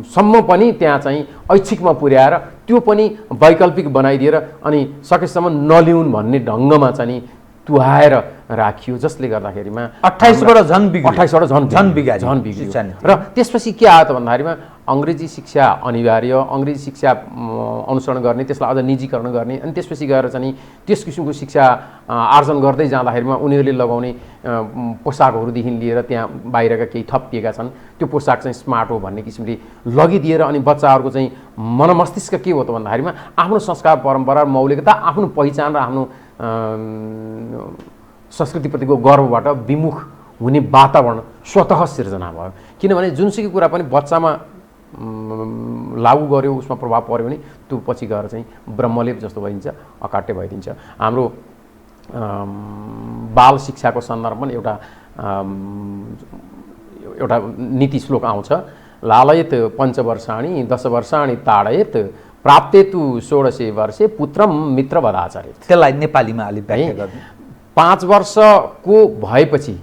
सम्म पनि त्यहाँ चाहिँ ऐच्छिकमा पुर्याएर त्यो पनि वैकल्पिक बनाइदिएर अनि सकेसम्म नलिउन् भन्ने ढङ्गमा चाहिँ तुहाएर राखियो, जसले गर्दाखेरिमा 28 बाट झन् बिग्यो र त्यसपछि के आयो त भन्दाखेरिमा अङ्ग्रेजी शिक्षा अनिवार्य, अङ्ग्रेजी शिक्षा अनुसरण गर्ने, त्यसलाई अझ निजीकरण गर्ने, अनि त्यसपछि गएर चाहिँ त्यस किसिमको शिक्षा आर्जन गर्दै जाँदाखेरिमा उनीहरूले लगाउने पोसाकहरूदेखि लिएर त्यहाँ बाहिरका केही थपिएका छन्, त्यो पोसाक चाहिँ स्मार्ट हो भन्ने किसिमले लगिदिएर अनि बच्चाहरूको चाहिँ मनमस्तिष्क के हो त भन्दाखेरिमा आफ्नो संस्कार परम्परा मौलिकता, आफ्नो पहिचान र आफ्नो संस्कृतिप्रतिको गर्वबाट विमुख हुने वातावरण स्वतः सिर्जना भयो। किनभने जुनसुकै कुरा पनि बच्चामा लागू गर्यो, उसमा प्रभाव पर्यो भने त्यो पछि गएर चाहिँ ब्रह्मलेप जस्तो भइदिन्छ, अकाट्य भइदिन्छ। हाम्रो बाल शिक्षाको सन्दर्भमा एउटा एउटा नीति श्लोक आउँछ, लालयत पञ्चवर्षाणि 10 वर्षाणि ताडयत प्राप्तेतु 16 वर्षे पुत्रम मित्र वदाचरेत। त्यसलाई नेपालीमा अलि व्याख्या गर्नु। 5 वर्षको भएपछि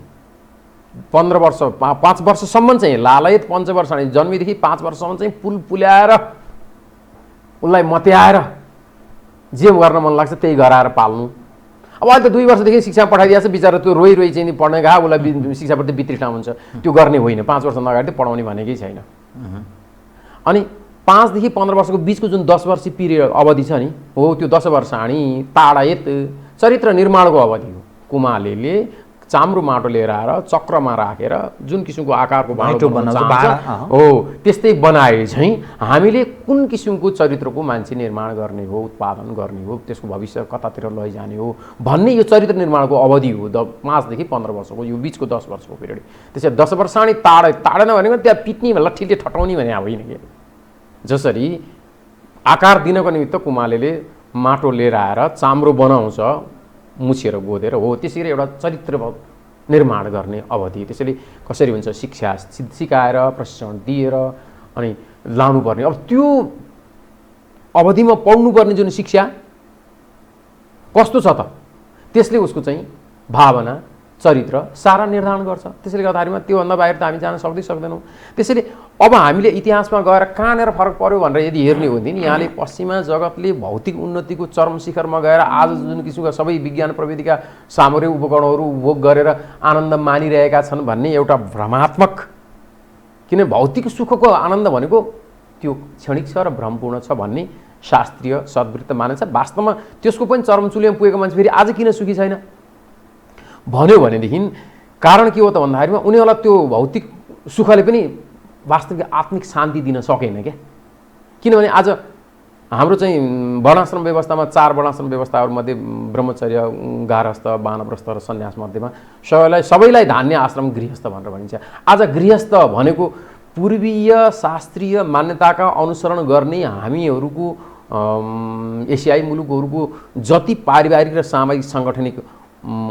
15 वर्ष 5 वर्षसम्म चाहिँ लालयत पञ्चवर्षाणि जन्मेदेखि 5 वर्षसम्म चाहिँ पुल पुल्याएर उसलाई मत्याएर जे गर्न मन लाग्छ त्यही गराएर पाल्नु। अब अहिले त 2 वर्षदेखि शिक्षा पठाइदिएको छ, बिचरा त्यो रोइ चाहिँ पढ्ने गएको उसलाई शिक्षाप्रति वितृष्णा हुन्छ, त्यो गर्ने होइन। 5 वर्ष अगाडि पढाउने भनेकै छैन। अनि 5 देखि 15 वर्षको बिचको जुन 10 वर्ष पिरियड अवधि छ नि, हो त्यो 10 वर्षाणि ताडयत चरित्र निर्माणको अवधि हो। कुमालेले चाम्रो माटो लिएर आएर चक्रमा राखेर जुन किसिमको आकारको बाटो हो त्यस्तै बनाए चाहिँ हामीले कुन किसिमको चरित्रको मान्छे निर्माण गर्ने हो, उत्पादन गर्ने हो, त्यसको भविष्य कतातिर लैजाने हो भन्ने यो चरित्र निर्माणको अवधि हो। 5 देखि 15 वर्षको यो बिचको 10 वर्षको पिरियड। त्यसै 10 वर्षाणि ताडेन भनेको त्यहाँ पिट्ने भन्दा ठिल्ले ठटाउने भने होइन के। जसरी आकार दिनको निमित्त कुमालेले माटो लिएर आएर चाम्रो बनाउँछ मुछेर गोदेर, हो त्यसरी एउटा चरित्र निर्माण गर्ने अवधि। त्यसैले कसरी हुन्छ, शिक्षा सिकाएर प्रशिक्षण दिएर अनि लानुपर्ने। अब त्यो अवधिमा पढ्नुपर्ने जुन शिक्षा कस्तो छ त, त्यसले उसको चाहिँ भावना चरित्र सारा निर्धारण गर्छ। त्यसैले गर्दाखेरिमा त्योभन्दा बाहिर त हामी जान सक्दैनौँ। त्यसैले अब हामीले इतिहासमा गएर कहाँनिर फरक पर्यो भनेर यदि हेर्ने हो भने यहाँले पश्चिमा जगतले भौतिक उन्नतिको चरम शिखरमा गएर आज जुन किसिमका सबै विज्ञान प्रविधिका सामग्री उपकरणहरू उपभोग गरेर आनन्द मानिरहेका छन् भन्ने एउटा भ्रमात्मक, किन भौतिक सुखको आनन्द भनेको त्यो क्षणिक छ र भ्रमपूर्ण छ भन्ने शास्त्रीय सद्वृत्त मानिन्छ। वास्तवमा त्यसको पनि चरम चुलीमा पुगेको मान्छे फेरि आज किन सुखी छैन भन्यो भनेदेखि कारण के हो त भन्दाखेरिमा उनीहरूलाई त्यो भौतिक सुखले पनि वास्तविक आत्मिक शान्ति दिन सकेन क्या। किनभने आज हाम्रो चाहिँ वर्णाश्रम व्यवस्थामा 4 वर्णाश्रम व्यवस्थाहरूमध्ये ब्रह्मचर्य, गारहस्थ, वानप्रस्थ र सन्यास मध्येमा सबैलाई धान्य आश्रम गृहस्थ भनेर भनिन्छ। आज गृहस्थ भनेको पूर्वीय शास्त्रीय मान्यताका अनुसरण गर्ने हामीहरूको एसियाई मुलुकहरूको जति पारिवारिक र सामाजिक साङ्गठनिक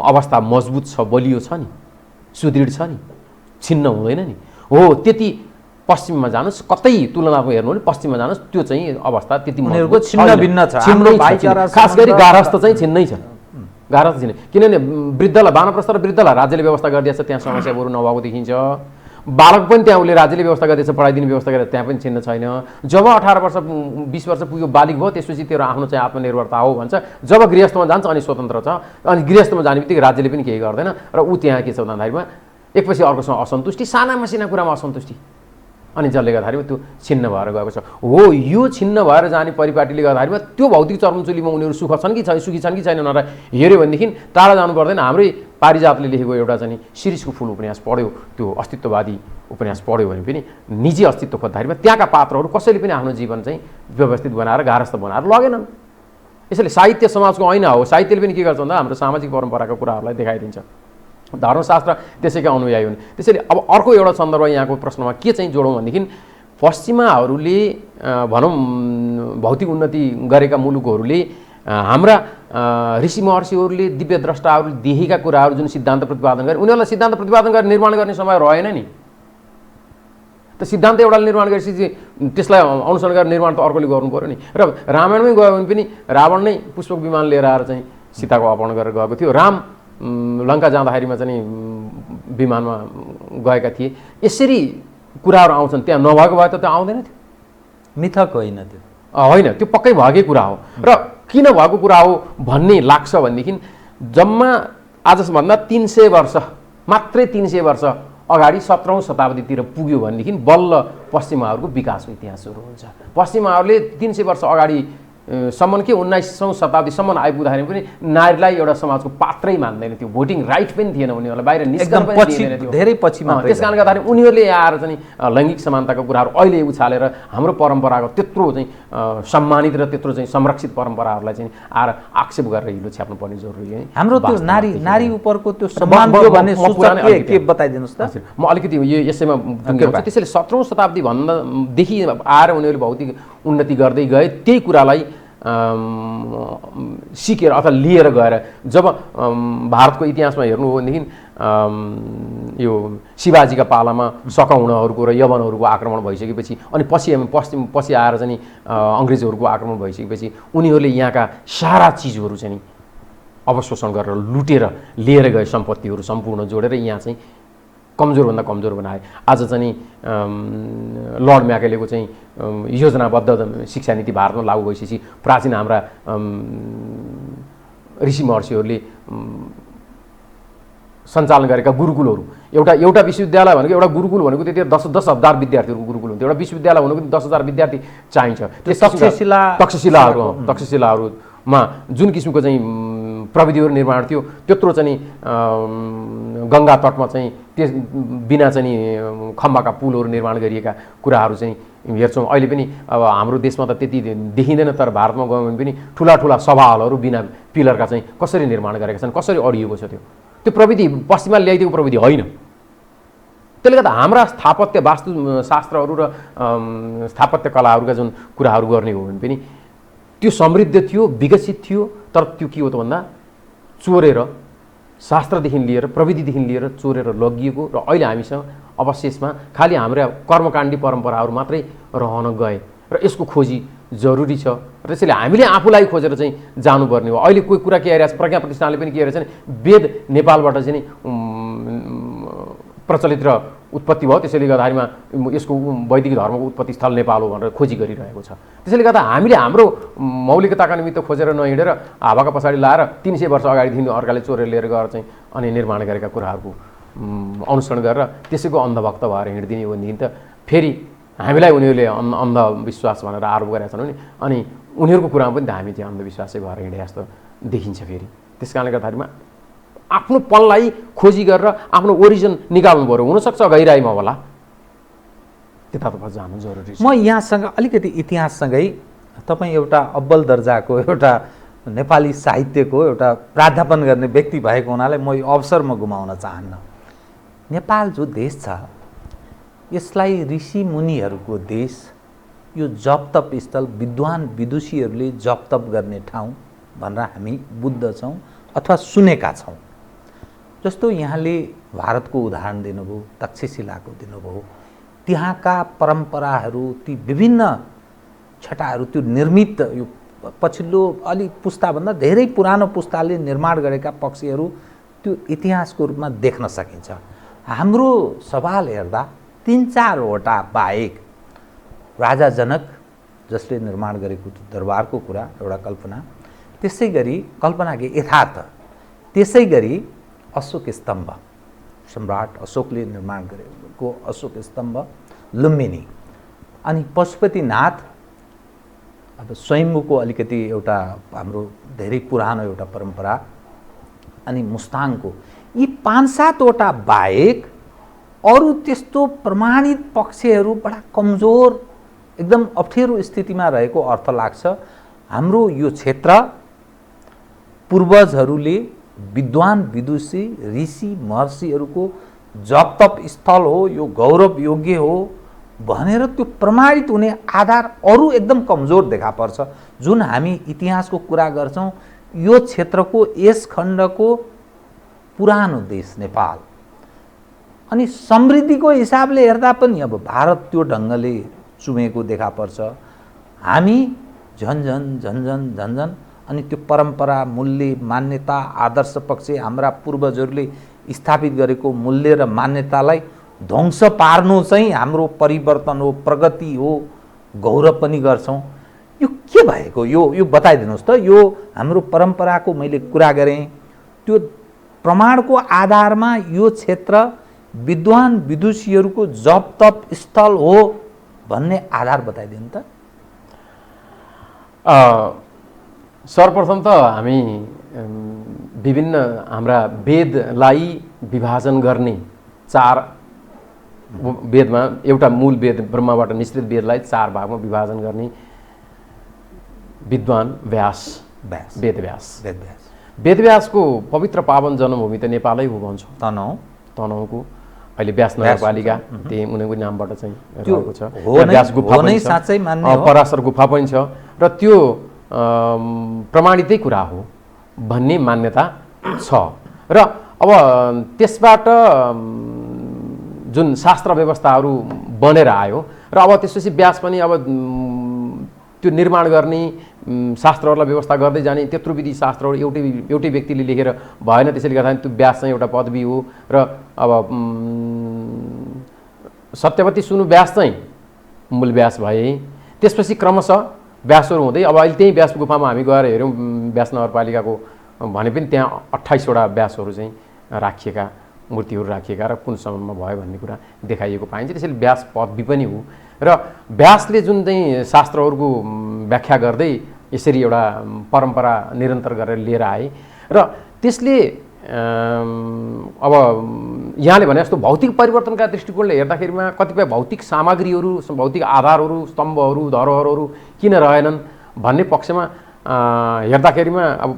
अवस्था मजबुत छ, बलियो छ नि, सुदृढ छ नि, छिन्न हुँदैन नि, हो त्यति पश्चिममा जानुहोस्, कतै तुलनात्मक हेर्नु भने पश्चिममा जानुहोस् त्यो चाहिँ अवस्था त्यति उनीहरूको छिन्न भिन्न छ। खास गरी गारहस्थ चाहिँ छिन्नै छ, गारहस्थ छिन्नै। किनभने वृद्धलाई वानप्रस्थ र वृद्धलाई राज्यले व्यवस्था गरिदिएछ, त्यहाँ समस्या बरु नभएको देखिन्छ। बालक पनि त्यहाँ उसले राज्यले व्यवस्था गरिदिएछ, पढाइदिने व्यवस्था गरेर त्यहाँ पनि छिन्न छैन। जब 18 वर्ष 20 वर्ष पुग्यो बालिक भयो त्यसपछि तेरो आफ्नो चाहिँ आत्मनिर्भरता हो भन्छ। जब गृहस्थमा जान्छ अनि स्वतन्त्र छ, अनि गृहस्थमा जाने बित्तिकै राज्यले पनि केही गर्दैन र ऊ त्यहाँ के छ भन्दाखेरिमा एकपछि अर्कोसँग असन्तुष्टि, साना मसिना कुरामा असन्तुष्टि, अनि जसले गर्दाखेरि त्यो छिन्न भएर गएको छ। हो यो छिन्न भएर जाने परिपाटीले गर्दाखेरिमा त्यो भौतिक चरमचुलीमा उनीहरू सुखी छन् कि छैन भनेर हेऱ्यो भनेदेखि टाढा जानु पर्दैन। हाम्रै पारिजातले लेखेको एउटा चाहिँ शिरीषको फुल उपन्यास पढ्यो, त्यो अस्तित्ववादी उपन्यास पढ्यो भने पनि निजी अस्तित्व खोज्दाखेरिमा त्यहाँका पात्रहरू कसैले पनि आफ्नो जीवन चाहिँ व्यवस्थित बनाएर गारस्थ बनाएर लगेनन्। यसैले साहित्य समाजको ऐना हो। साहित्यले पनि के गर्छ भन्दा हाम्रो सामाजिक परम्पराका कुराहरूलाई देखाइदिन्छ। धर्मशास्त्र त्यसैका अनुयायी हुन्। त्यसैले अब अर्को एउटा सन्दर्भ यहाँको प्रश्नमा के चाहिँ जोडौँ भनेदेखि पश्चिमाहरूले भनौँ भौतिक उन्नति गरेका मुलुकहरूले हाम्रा ऋषि महर्षिहरूले दिव्य द्रष्टाहरूले देखेका कुराहरू जुन सिद्धान्त प्रतिपादन गरे उनीहरूलाई सिद्धान्त प्रतिपादन गरेर निर्माण गर्ने समय रहेन नि त। सिद्धान्त एउटा निर्माण गरेपछि त्यसलाई अनुसरण गरेर निर्माण त अर्कोले गर्नु पर्यो नि। र रामायणमै गयो भने पनि रावण नै पुष्पक विमान लिएर आएर चाहिँ सीताको अपहरण गरेर गएको थियो। राम लङ्का जाँदाखेरिमा चाहिँ विमानमा गएका थिए। यसरी कुराहरू आउँछन्, त्यहाँ नभएको भए त त्यो आउँदैन थियो। मिथक होइन त्यो, होइन त्यो पक्कै भएकै कुरा हो। र किन भएको कुरा हो भन्ने लाग्छ भनेदेखि जम्मा आजभन्दा 300 वर्ष मात्रै 300 वर्ष अगाडि 17औं शताब्दीतिर पुग्यो भनेदेखि बल्ल पश्चिमाहरूको विकासको इतिहास सुरु हुन्छ। पश्चिमाहरूले 300 वर्ष अगाडि सम्म के 19औं शताब्दीसम्म आइपुग्दाखेरि पनि नारीलाई एउटा समाजको पात्रै मान्दैन थियो, भोटिङ राइट पनि थिएन उनीहरूलाई, बाहिर निस्कन पनि दिएन थियो, धेरै पछि मात्रै। त्यसकारणले गर्दाखेरि उनीहरूले आएर चाहिँ लैङ्गिक समानताको कुराहरू अहिले उछालेर हाम्रो परम्पराको त्यत्रो चाहिँ सम्मानित र त्यत्रो चाहिँ संरक्षित परम्पराहरूलाई चाहिँ आएर आक्षेप गरेर हिलो छ्याप्नु पर्ने जरुरी है। हाम्रो त्यो नारी उपरको त्यो सम्मान थियो भन्ने सूचक के बताइदिनुस् त। म अलिकति यसैमा त्यसैले 17औं शताब्दी भन्दादेखि आएर उनीहरूले भौतिक उन्नति गर्दै गए। त्यही कुरालाई सिकेर अथवा लिएर गएर जब भारतको इतिहासमा हेर्नु हो भनेदेखि यो शिवाजीका पालामा सकौणहरूको र यवनहरूको आक्रमण भइसकेपछि अनि पछि आएर चाहिँ अङ्ग्रेजहरूको आक्रमण भइसकेपछि उनीहरूले यहाँका सारा चिजहरू चाहिँ अवशोषण गरेर लुटेर लिएर गए, सम्पत्तिहरू सम्पूर्ण जोडेर यहाँ चाहिँ कमजोरभन्दा कमजोर बनाए। आज चाहिँ लर्ड म्याकेलेको चाहिँ योजनाबद्ध शिक्षा नीति भारतमा लागू भइसकेपछि प्राचीन हाम्रा ऋषि महर्षिहरूले सञ्चालन गरेका गुरुकुलहरू, एउटा विश्वविद्यालय भनेको एउटा गुरुकुल भनेको त्यति 10,000 विद्यार्थीहरूको गुरुकुल हुन्थ्यो। एउटा विश्वविद्यालय भनेको 10,000 विद्यार्थी चाहिन्छ। तक्षशिलाहरूमा जुन किसिमको चाहिँ प्रविधिहरू निर्माण थियो त्यत्रो चाहिँ गङ्गा तटमा चाहिँ त्यस बिना चाहिँ खम्बाका पुलहरू निर्माण गरिएका कुराहरू चाहिँ हेर्छौँ। अहिले पनि अब हाम्रो देशमा त त्यति देखिँदैन, तर भारतमा गयौँ भने पनि ठुला ठुला सभा हलहरू बिना पिलरका चाहिँ कसरी निर्माण गरेका छन्, कसरी अडिएको छ त्यो प्रविधि पश्चिममा ल्याइदिएको प्रविधि होइन। त्यसले गर्दा हाम्रा स्थापत्य वास्तुशास्त्रहरू र स्थापत्य कलाहरूका जुन कुराहरू गर्ने हो भने पनि त्यो समृद्ध थियो, विकसित थियो, तर त्यो के हो त भन्दा चोरेर शास्त्रदेखि लिएर प्रविधिदेखि लिएर चोरेर लगिएको र अहिले हामीसँग अवशेषमा खालि हाम्रा कर्मकाण्डी परम्पराहरू मात्रै रहन गए र यसको खोजी जरुरी छ। र त्यसैले हामीले आफूलाई खोजेर चाहिँ जानुपर्ने हो। अहिले कोही कुरा के आइरहेको छ, प्रज्ञा प्रतिष्ठानले पनि के रहेछ भने वेद नेपालबाट चाहिँ प्रचलित र उत्पत्ति भयो, त्यसैले गर्दाखेरिमा यसको वैदिक धर्मको उत्पत्ति स्थल नेपाल हो भनेर खोजी गरिरहेको छ। त्यसैले गर्दा हामीले हाम्रो मौलिकताका निमित्त खोजेर नहिँडेर हावाका पछाडि लाएर 300 वर्ष अगाडिदेखि अर्काले चोरेर लिएर गएर चाहिँ अनि निर्माण गरेका कुराहरूको अनुसरण गरेर त्यसैको अन्धभक्त भएर हिँडिदिने हो भनेदेखि त फेरि हामीलाई उनीहरूले अन्धविश्वास भनेर आरोप गरेका छन् भने अनि उनीहरूको कुरामा पनि त हामी चाहिँ अन्धविश्वासै भएर हिँडे जस्तो देखिन्छ। फेरि त्यस कारणले गर्दाखेरिमा आफ्नो पनलाई खोजी गरेर आफ्नो ओरिजिन निकाल्नु पर्यो। हुनसक्छ गहिराइमा होला, त्यतातर्फ जानु जरुरी छ। म यहाँसँग अलिकति इतिहाससँगै तपाईँ एउटा अब्बल दर्जाको एउटा नेपाली साहित्यको एउटा प्राध्यापन गर्ने व्यक्ति भएको हुनाले म यो अवसर गुमाउन चाहन्न। नेपाल जो देश छ यसलाई ऋषि मुनिहरूको देश, यो जप-तप स्थल, विद्वान विदुषीहरूले जप-तप गर्ने ठाउँ भनेर हामी बुझ्दछौँ अथवा सुनेका छौँ। जस्तो यहाँले भारतको उदाहरण दिनुभयो, तक्षशिलाको दिनुभयो, त्यहाँका परम्पराहरू, ती विभिन्न छटाहरू, त्यो निर्मित यो पछिल्लो अलि पुस्ताभन्दा धेरै पुरानो पुस्ताले निर्माण गरेका पक्षीहरू त्यो इतिहासको रूपमा देख्न सकिन्छ। हाम्रो सवाल हेर्दा 3-4वटा बाहेक राजा जनक जसले निर्माण गरेको दरबारको कुरा एउटा कल्पना, त्यसै गरी कल्पनाको यथार्थ, त्यसै गरी अशोक स्तम्भ, सम्राट अशोकले निर्माण गरेको अशोक स्तम्भ, लुम्बिनी, अनि पशुपतिनाथ अब स्वयम्भूको अलिकति एउटा हाम्रो धेरै पुरानो एउटा परम्परा, अनि मुस्ताङको, यी 5-7वटा बाहेक अरू त्यस्तो प्रमाणित पक्षहरू बडा कमजोर, एकदम अप्ठ्यारो स्थितिमा रहेको अर्थ लाग्छ। हाम्रो यो क्षेत्र पूर्वजहरूले विद्वान विदुषी ऋषि महर्षिहरूको जप-तप स्थल हो, यो गौरव योग्य हो भनेर त्यो प्रमाणित हुने आधार अरू एकदम कमजोर देखा पर्छ। जुन हामी इतिहासको कुरा गर्छौँ, यो क्षेत्रको यस खण्डको पुरानो देश नेपाल, अनि समृद्धिको हिसाबले हेर्दा पनि अब भारत त्यो ढङ्गले चुमेको देखा पर्छ। हामी झन्झन अनि त्यो परम्परा, मूल्य, मान्यता, आदर्श पक्ष हाम्रा पूर्वजहरूले स्थापित गरेको मूल्य र मान्यतालाई ध्वंस पार्नु चाहिँ हाम्रो परिवर्तन हो, प्रगति हो, गौरव पनि गर्छौँ। यो के भएको यो बताइदिनुहोस् त। यो हाम्रो परम्पराको मैले कुरा गरेँ, त्यो प्रमाणको आधारमा यो क्षेत्र विद्वान विदुषीहरूको जप-तप स्थल हो भन्ने आधार बताइदिनु त। सर्वप्रथम त हामी विभिन्न हाम्रा वेदलाई विभाजन गर्ने 4 वेदमा, एउटा मूल वेद ब्रह्माबाट निश्चित वेदलाई 4 भागमा विभाजन गर्ने विद्वान वेदव्यासको पवित्र पावन जन्मभूमि त नेपालै हो भन्छ। तनहुँको अहिले व्यास नगरपालिका त्यही उनीको नामबाट चाहिँ रहेको छ। व्यास गुफा पनि छ, पराशर गुफा पनि छ र त्यो प्रमाणितै कुरा हो भन्ने मान्यता छ। र अब त्यसबाट जुन शास्त्र व्यवस्थाहरू बनेर आयो र अब त्यसपछि व्यास पनि अब त्यो निर्माण गर्ने शास्त्रहरूलाई व्यवस्था गर्दै जाने त्यत्रो विधि शास्त्रहरू एउटै व्यक्तिले लेखेर भएन। त्यसैले गर्दा त्यो व्यास चाहिँ एउटा पदवी हो र अब सत्यवती सुनु व्यास चाहिँ मूल व्यास भए। त्यसपछि क्रमशः व्यासहरू हुँदै अब अहिले त्यही व्यास गुफामा हामी गएर हेऱ्यौँ व्यास नगरपालिकाको भने पनि त्यहाँ 28वटा व्यासहरू चाहिँ राखिएका मूर्तिहरू राखिएका र कुन समयमा भयो भन्ने कुरा देखाइएको पाइन्छ। त्यसैले व्यास पदवी पनि हो र व्यासले जुन चाहिँ शास्त्रहरूको व्याख्या गर्दै यसरी एउटा परम्परा निरन्तर गरेर लिएर आए र त्यसले अब यहाँले भने जस्तो भौतिक परिवर्तनका दृष्टिकोणले हेर्दाखेरिमा कतिपय भौतिक सामग्रीहरू भौतिक आधारहरू स्तम्भहरू धरोहरहरू किन रहेनन् भन्ने पक्षमा हेर्दाखेरिमा अब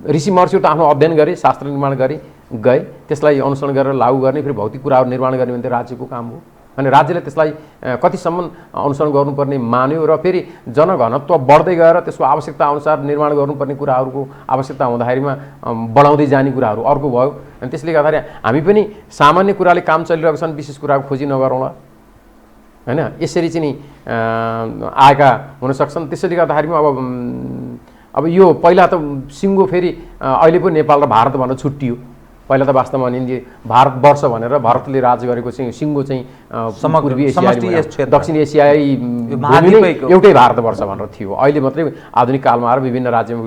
ऋषि महर्षिहरू त आफ्नो अध्ययन गरे शास्त्र निर्माण गरे गए त्यसलाई अनुसरण गरेर लागू गर्ने फेरि भौतिक कुराहरू निर्माण गर्ने भने राज्यको काम हो अनि राज्यले त्यसलाई कतिसम्म अनुसरण गर्नुपर्ने मान्यो र फेरि जनघनत्व बढ्दै गएर त्यसको आवश्यकता अनुसार निर्माण गर्नुपर्ने कुराहरूको आवश्यकता हुँदाखेरिमा बढाउँदै जाने कुराहरू अर्को भयो। अनि त्यसले गर्दाखेरि हामी पनि सामान्य कुराले काम चलिरहेको छन् विशेष कुराको खोजी नगरौँला हैन। यसरी चाहिँ नि आएका हुन सक्छन्। त्यसैले गर्दाखेरिमा अब यो पहिला त सिङ्गो फेरि अहिले पो नेपाल र भारत भनेर छुट्टियो। पहिला त वास्तवमा भारतवर्ष भनेर भारतले राज गरेको चाहिँ सिङ्गो चाहिँ पूर्वी एसिया दक्षिण एसियाई एउटै भारतवर्ष भनेर थियो। अहिले मात्रै आधुनिक कालमा आएर विभिन्न राज्यमा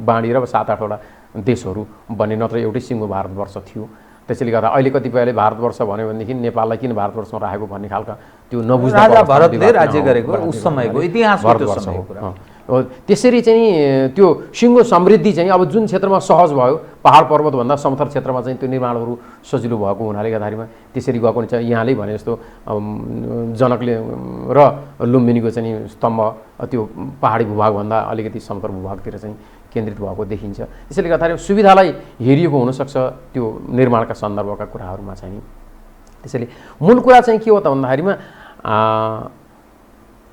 बाँडिएर 7-8वटा देशहरू बने नत्र एउटै सिङ्गो भारतवर्ष थियो। त्यसैले गर्दा अहिले कतिपयले भारतवर्ष भन्यो भनेदेखि नेपाललाई किन भारतवर्षमा राखेको भन्ने खालका त्यो नबुझ्दा राजा भरतले राज्य गरेको उस समयको इतिहास हो। त्यसरी चाहिँ त्यो सिङ्गो समृद्धि चाहिँ अब जुन क्षेत्रमा सहज भयो पहाड पर्वतभन्दा समथर क्षेत्रमा चाहिँ त्यो निर्माणहरू सजिलो भएको हुनाले गर्दाखेरिमा त्यसरी गएको हुन्छ। यहाँले भने जस्तो जनकले र लुम्बिनीको चाहिँ स्तम्भ त्यो पहाडी भूभागभन्दा अलिकति समथर भूभागतिर चाहिँ केन्द्रित भएको देखिन्छ। त्यसैले गर्दाखेरि सुविधालाई हेरिएको हुनसक्छ त्यो निर्माणका सन्दर्भका कुराहरूमा चाहिँ। त्यसैले मूल कुरा चाहिँ के हो त भन्दाखेरिमा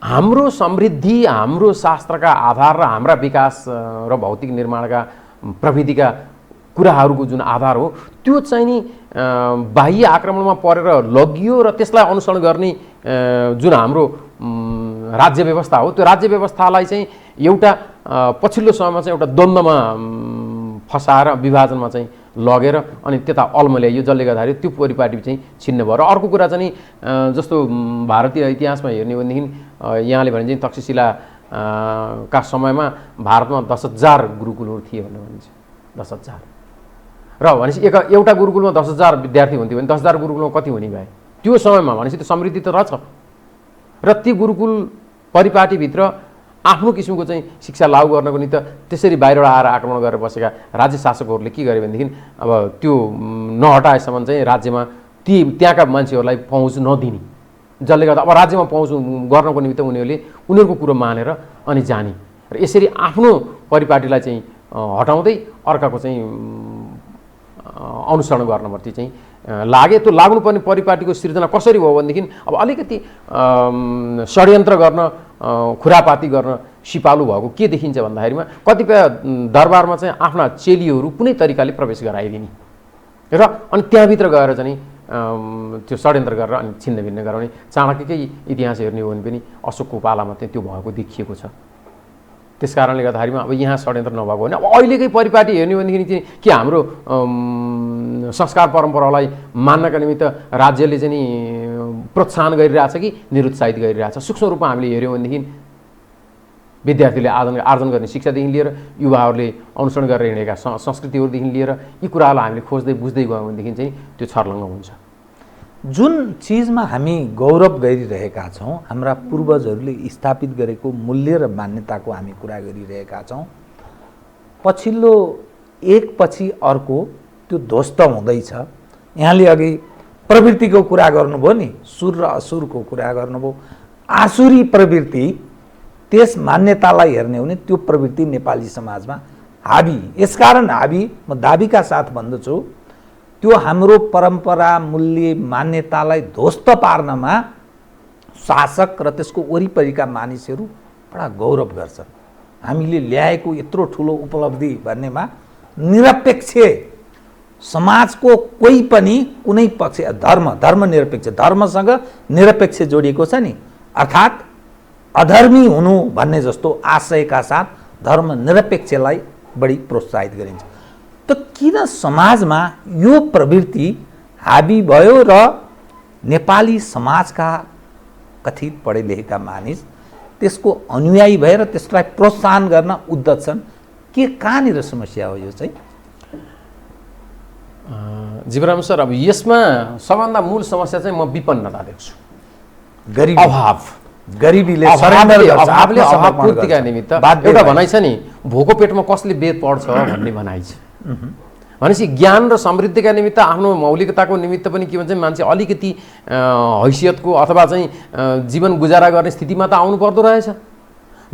हाम्रो समृद्धि हाम्रो शास्त्रका आधार र हाम्रा विकास र भौतिक निर्माणका प्रविधिका कुराहरूको जुन आधार हो त्यो चाहिँ नि बाह्य आक्रमणमा परेर लगियो र त्यसलाई अनुसरण गर्ने जुन हाम्रो राज्य व्यवस्था हो त्यो राज्य व्यवस्थालाई चाहिँ एउटा पछिल्लो समयमा चाहिँ एउटा द्वन्द्वमा फसाएर विभाजनमा चाहिँ लगेर अनि त्यता अल्मल्याइयो जसले गर्दाखेरि त्यो परिपाटी चाहिँ छिन्न भयो। र अर्को कुरा चाहिँ जस्तो भारतीय इतिहासमा हेर्ने भनेदेखि यहाँले भने चाहिँ तक्षशिला का समयमा भारतमा 10,000 गुरुकुलहरू थिए भनेर भनिन्छ। 10,000 र भनेपछि एउटा गुरुकुलमा 10,000 विद्यार्थी हुन्थ्यो भने 10,000 गुरुकुलमा कति हुने भए त्यो समयमा भनेपछि त्यो समृद्धि त रहेछ। र ती गुरुकुल परिपाटीभित्र आफ्नो किसिमको चाहिँ शिक्षा लागू गर्नको निमित्त त्यसरी बाहिरबाट आएर आक्रमण गरेर बसेका राज्य शासकहरूले के गरे भनेदेखि अब त्यो नहटाएसम्म चाहिँ राज्यमा त्यहाँका मान्छेहरूलाई पहुँच नदिने जसले गर्दा अब राज्यमा पहुँच गर्नको निमित्त उनीहरूको कुरो मानेर अनि जाने र यसरी आफ्नो परिपाटीलाई चाहिँ हटाउँदै अर्काको चाहिँ अनुसरण गर्नप्रति चाहिँ लागे। त्यो लाग्नुपर्ने परिपाटीको सिर्जना कसरी भयो भनेदेखि अब अलिकति षड्यन्त्र गर्न खुरापाती गर्न सिपालु भएको के देखिन्छ भन्दाखेरिमा कतिपय दरबारमा चाहिँ आफ्ना चेलीहरू कुनै तरिकाले प्रवेश गराइदिने र अनि त्यहाँभित्र गएर चाहिँ त्यो षड्यन्त्र गरेर अनि छिन्नभिन्न गराउने चाणक्यकै इतिहास हेर्ने हो भने पनि अशोकको पालामा चाहिँ त्यो भएको देखिएको छ। त्यस कारणले गर्दाखेरिमा अब यहाँ षड्यन्त्र नभएको होइन। अब अहिलेकै परिपाटी हेर्ने हो भनेदेखि चाहिँ के हाम्रो संस्कार परम्परालाई मान्नका निमित्त राज्यले चाहिँ प्रोत्साहन गरिरहेछ कि निरुत्साहित गरिरहेछ। सूक्ष्म रूपमा हामीले हेऱ्यौँ भनेदेखि विद्यार्थीले आर्जन गर्ने शिक्षादेखि लिएर युवाहरूले अनुसरण गरेर हिँडेका संस्कृतिहरूदेखि लिएर यी कुराहरूलाई हामीले खोज्दै बुझ्दै गयौँ भनेदेखि चाहिँ त्यो छर्लङ्ग हुन्छ। जुन चिजमा हामी गौरव गरिरहेका छौँ हाम्रा पूर्वजहरूले स्थापित गरेको मूल्य र मान्यताको हामी कुरा गरिरहेका छौँ पछिल्लो एकपछि अर्को त्यो ध्वस्त हुँदैछ। यहाँले अघि प्रवृत्तिको कुरा गर्नुभयो नि सुर र असुरको कुरा गर्नुभयो। आसुरी प्रवृत्ति त्यस मान्यतालाई हेर्ने हो भने त्यो प्रवृत्ति नेपाली समाजमा हाबी यसकारण हाबी म दाबीका साथ भन्दछु त्यो हाम्रो परम्परा मूल्य मान्यतालाई ध्वस्त पार्नमा शासक र त्यसको वरिपरिका मानिसहरू बडा गौरव गर्छन्। हामीले ल्याएको यत्रो ठुलो उपलब्धि भन्नेमा निरपेक्ष समाजको कोही पनि कुनै पक्ष धर्मनिरपेक्ष धर्मसँग निरपेक्ष जोडिएको छ नि, अर्थात् अधर्मी हुनु भन्ने जस्तो आशयका साथ धर्मनिरपेक्षलाई बढी प्रोत्साहित गरिन्छ। त किन समाजमा यो प्रवृत्ति हाबी भयो र नेपाली समाजका कथित पढे लेखेका मानिस त्यसको अनुयायी भएर त्यसलाई प्रोत्साहन गर्न उद्यत छन्? के कहाँनिर समस्या हो यो चाहिँ? जीवराम सर, अब यसमा सबभन्दा मूल समस्या चाहिँ म विपन्नता देख्छु। गरिबीले अभाव पूर्तिका निमित्त एउटा भनाइ छ नि, भोको पेटमा कसले वेद पढ्छ भन्ने भनाइ छ। भनेपछि ज्ञान र समृद्धिका निमित्त आफ्नो मौलिकताको निमित्त पनि के भन्छ, मान्छे अलिकति हैसियतको अथवा चाहिँ जीवन गुजारा गर्ने स्थितिमा त आउनु पर्दो रहेछ।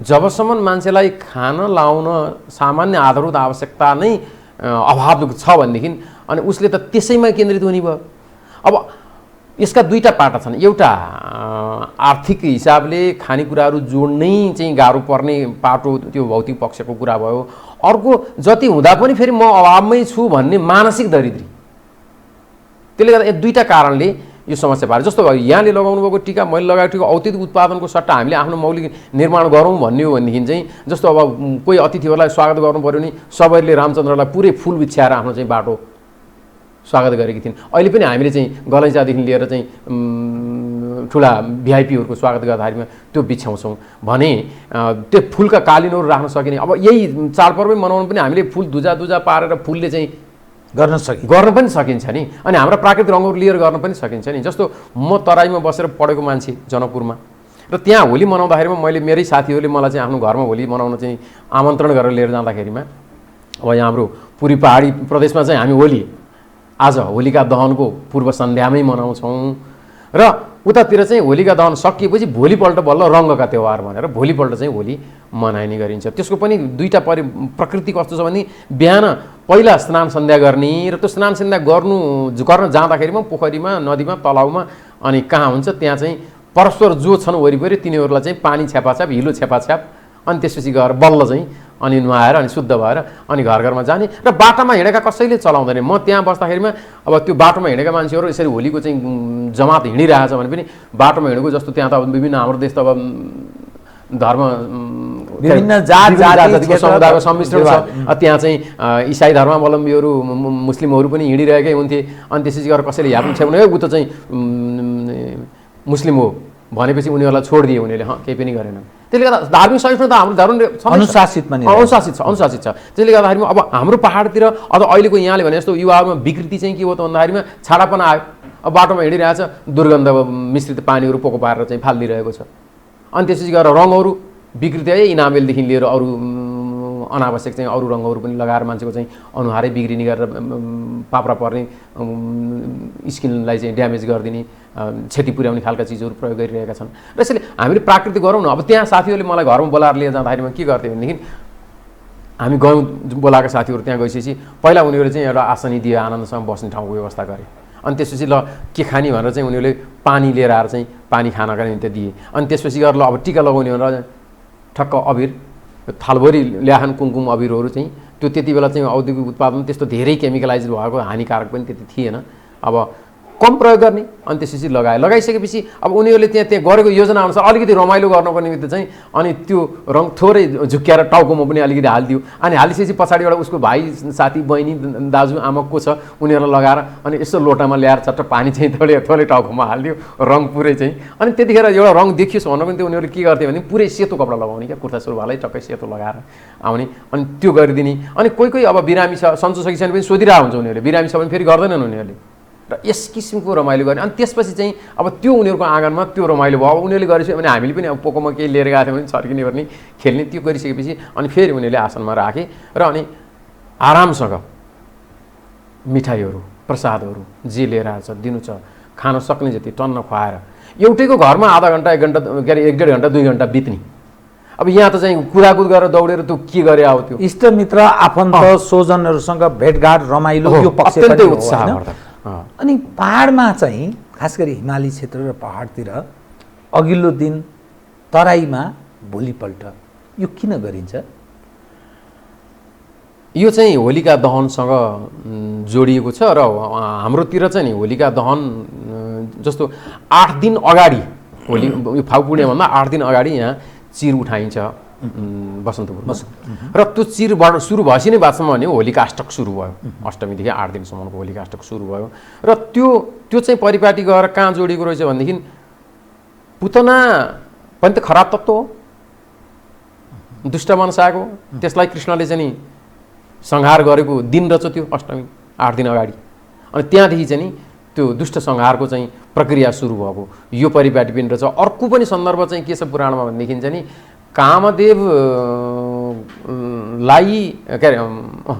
जबसम्म मान्छेलाई खान लाउन सामान्य आधारभूत आवश्यकता नै अभाव छ भनेदेखि अनि उसले त त्यसैमा केन्द्रित हुने भयो। अब यसका दुईटा पाटा छन्। एउटा आर्थिक हिसाबले खानेकुराहरू जोड्नै चाहिँ गाह्रो पर्ने पाटो, त्यो भौतिक पक्षको कुरा भयो। अर्को जति हुँदा पनि फेरि म अभावमै छु भन्ने मानसिक दरिद्री। त्यसले गर्दा यो दुईटा कारणले यो समस्या पारे। जस्तो यहाँले लगाउनु भएको टिका, मैले लगाएको टिका औद्योगिक उत्पादनको सट्टा हामीले आफ्नो मौलिक निर्माण गरौँ भन्ने हो भनेदेखि चाहिँ, जस्तो अब कोही अतिथिहरूलाई स्वागत गर्नु पऱ्यो भने सबैले रामचन्द्रलाई पुरै फुल बिछ्याएर आफ्नो चाहिँ बाटो स्वागत गरेकी थिइन्। अहिले पनि हामीले चाहिँ गलैँचादेखि लिएर चाहिँ ठुला भिआइपीहरूको स्वागत गर्दाखेरिमा त्यो बिछ्याउँछौँ भने त्यो फुलका कालिनहरू राख्न सकिने। अब यही चाडपर्वै मनाउनु पनि हामीले फुल दुजा पारेर फुलले चाहिँ गर्न पनि सकिन्छ नि, अनि हाम्रा प्राकृतिक रङहरू लिएर गर्न पनि सकिन्छ नि। जस्तो म तराईमा बसेर पढेको मान्छे जनकपुरमा, र त्यहाँ होली मनाउँदाखेरिमा मैले मेरै साथीहरूले मलाई चाहिँ आफ्नो घरमा होली मनाउन चाहिँ आमन्त्रण गरेर लिएर जाँदाखेरिमा, अब यहाँ हाम्रो पुरी पहाडी प्रदेशमा चाहिँ हामी होली आज होलिका दहनको पूर्व सन्ध्यामै मनाउँछौँ र उतातिर चाहिँ होलिका दहन सकिएपछि भोलिपल्ट बल्ल रङ्गका त्यौहार भनेर भोलिपल्ट चाहिँ होली मनाइने गरिन्छ। त्यसको पनि दुईटा प्रकृति कस्तो छ भने बिहान पहिला स्नान सन्ध्या गर्ने र त्यो स्नान सन्ध्या गर्न जाँदाखेरिमा पोखरीमा, नदीमा, तलाउमा अनि कहाँ हुन्छ त्यहाँ चाहिँ परस्पर जो छन् वरिपरि तिनीहरूलाई चाहिँ पानी छ्यापाछ्याप, हिलो छ्यापाछ्याप, अनि त्यसपछि गएर बल्ल चाहिँ अनि नुहाएर अनि शुद्ध भएर अनि घर घरमा जाने। र बाटोमा हिँडेका कसैले चलाउँदैन। म त्यहाँ बस्दाखेरिमा अब त्यो बाटोमा हिँडेका मान्छेहरू यसरी होलीको चाहिँ जमात हिँडिरहेछ भने पनि बाटोमा हिँडेको जस्तो त्यहाँ त अब विभिन्न हाम्रो देश त अब धर्म विभिन्न जातिको समुदायको सम्मिश्रण छ। त्यहाँ चाहिँ इसाई धर्मावलम्बीहरू, मुस्लिमहरू पनि हिँडिरहेकै हुन्थे। अनि त्यसपछि गएर कसैले हेर्नु छ भने ऊ त चाहिँ मुस्लिम हो भनेपछि उनीहरूलाई छोडिदिए, उनीहरूले केही पनि गरेनन्। त्यसले गर्दा धार्मिक सहिष्णुता हाम्रो धर्म अनुशासित छ। त्यसले गर्दाखेरि अब हाम्रो पहाडतिर अथवा अहिलेको यहाँले भने जस्तो युवाहरूमा विकृति चाहिँ के हो त भन्दाखेरिमा छाडापना आयो। अब बाटोमा हिँडिरहेछ, दुर्गन्ध मिश्रित पानीहरू पोको पारेर चाहिँ फालिदिइरहेको छ। अनि त्यसपछि गएर रङहरू विकृति है, इनामेलदेखि लिएर अरू अनावश्यक चाहिँ अरू रङहरू पनि लगाएर मान्छेको चाहिँ अनुहारै बिग्रिने गरेर पाप्रा पर्ने, स्किनलाई चाहिँ ड्यामेज गरिदिने, क्षति पुर्याउने खालका चिजहरू प्रयोग गरिरहेका छन्। र यसले हामीले प्राकृतिक गरौँ न। अब त्यहाँ साथीहरूले मलाई घरमा बोलाएर लिएर जाँदाखेरिमा के गर्थ्यो भनेदेखि हामी गयौँ, बोलाएका साथीहरू त्यहाँ गइसकेपछि पहिला उनीहरूले चाहिँ एउटा आसनी दिए, आनन्दसँग बस्ने ठाउँको व्यवस्था गरे। अनि त्यसपछि ल के खाने भनेर चाहिँ उनीहरूले पानी लिएर आएर चाहिँ पानी खानका निम्ति दिए। अनि त्यसपछि गएर ल अब टिका लगाउने भनेर ठक्क अबिर थालभरि ल्याखान कुमकुम अबिरहरू चाहिँ त्यो त्यति बेला चाहिँ औद्योगिक उत्पादन त्यस्तो धेरै केमिकलाइज भएको हानिकारक पनि त्यति थिएन। अब कम प्रयोग गर्ने। अनि त्यसपछि लगाइसकेपछि अब उनीहरूले त्यहाँ गरेको योजना अनुसार अलिकति रमाइलो गर्नको निमित्त चाहिँ अनि त्यो रङ थोरै झुक्क्याएर टाउकोमा पनि अलिकति हालिदियो। अनि हालिसकेपछि पछाडिबाट उसको भाइ, साथी, बहिनी, दाजु, आमा को छ उनीहरूलाई लगाएर अनि यसो लोटामा ल्याएर चट्ट पानी चाहिँ थोरै टाउकोमा हालिदियो, रङ पुरै चाहिँ। अनि त्यतिखेर एउटा रङ देखियोस् भन्नु पनि त्यो उनीहरूले के गर्थ्यो भने पुरै सेतो कपडा लगाउने क्या, कुर्ता सुरुवालै टक्कै सेतो लगाएर आउने, अनि त्यो गरिदिने। अनि कोही अब बिरामी छ, सन्चो सकिन्छ भने पनि सोधिरहेको हुन्छ उनीहरूले, बिरामी छ भने फेरि गर्दैनन् उनीहरूले। र यस किसिमको रमाइलो गर्ने। अनि त्यसपछि चाहिँ अब त्यो उनीहरूको आँगनमा त्यो रमाइलो भयो। अब उनीहरूले गरिसक्यो भने हामीले पनि अब पोकोमा केही लिएर गएको थियौँ भने छर्किने गर्ने, खेल्ने, त्यो गरिसकेपछि अनि फेरि उनीहरूले आसनमा राखे र अनि आरामसँग मिठाईहरू, प्रसादहरू जे लिएर आएको छ दिनु छ, खान सक्ने जति टन्न खुवाएर एउटैको घरमा आधा घन्टा, 1 घन्टा, के अरे 1-1.5 घन्टा, 2 घन्टा बित्ने। अब यहाँ त चाहिँ कुदाकुद गरेर दौडेर त्यो के गरे आऊ, त्यो इष्टमित्र, आफन्त, स्वजनहरूसँग भेटघाट, रमाइलो, यो पक्ष पनि उत्साहवर्धक। अनि पहाडमा चाहिँ खास गरी हिमाली क्षेत्र र पहाडतिर अघिल्लो दिन तराईमा भोलिपल्ट यो किन गरिन्छ? यो चाहिँ होलिका दहनसँग जोडिएको छ र हाम्रोतिर चाहिँ नि होलिका दहन जस्तो 8 दिन अगाडि होली यो फागु पूर्णिमाभन्दा 8 दिन अगाडि यहाँ चिर उठाइन्छ बसन्तपुरमा र त्यो चिरबाट सुरु भएपछि नै बादसम्म भने होलिका अष्टक सुरु भयो अष्टमीदेखि 8 दिनसम्मको होलिका अष्टक सुरु भयो र त्यो चाहिँ परिपाटी गएर कहाँ जोडिएको रहेछ भनेदेखि पुतना पनि त खराब तत्त्व हो दुष्ट मनसाको त्यसलाई कृष्णले चाहिँ नि संहार गरेको दिन रहेछ त्यो अष्टमी 8 दिन अगाडि अनि त्यहाँदेखि चाहिँ नि त्यो दुष्ट संहारको चाहिँ प्रक्रिया सुरु भएको यो परिपाटी पनि रहेछ अर्को पनि सन्दर्भ चाहिँ के छ पुराणमा भनेदेखि चाहिँ नि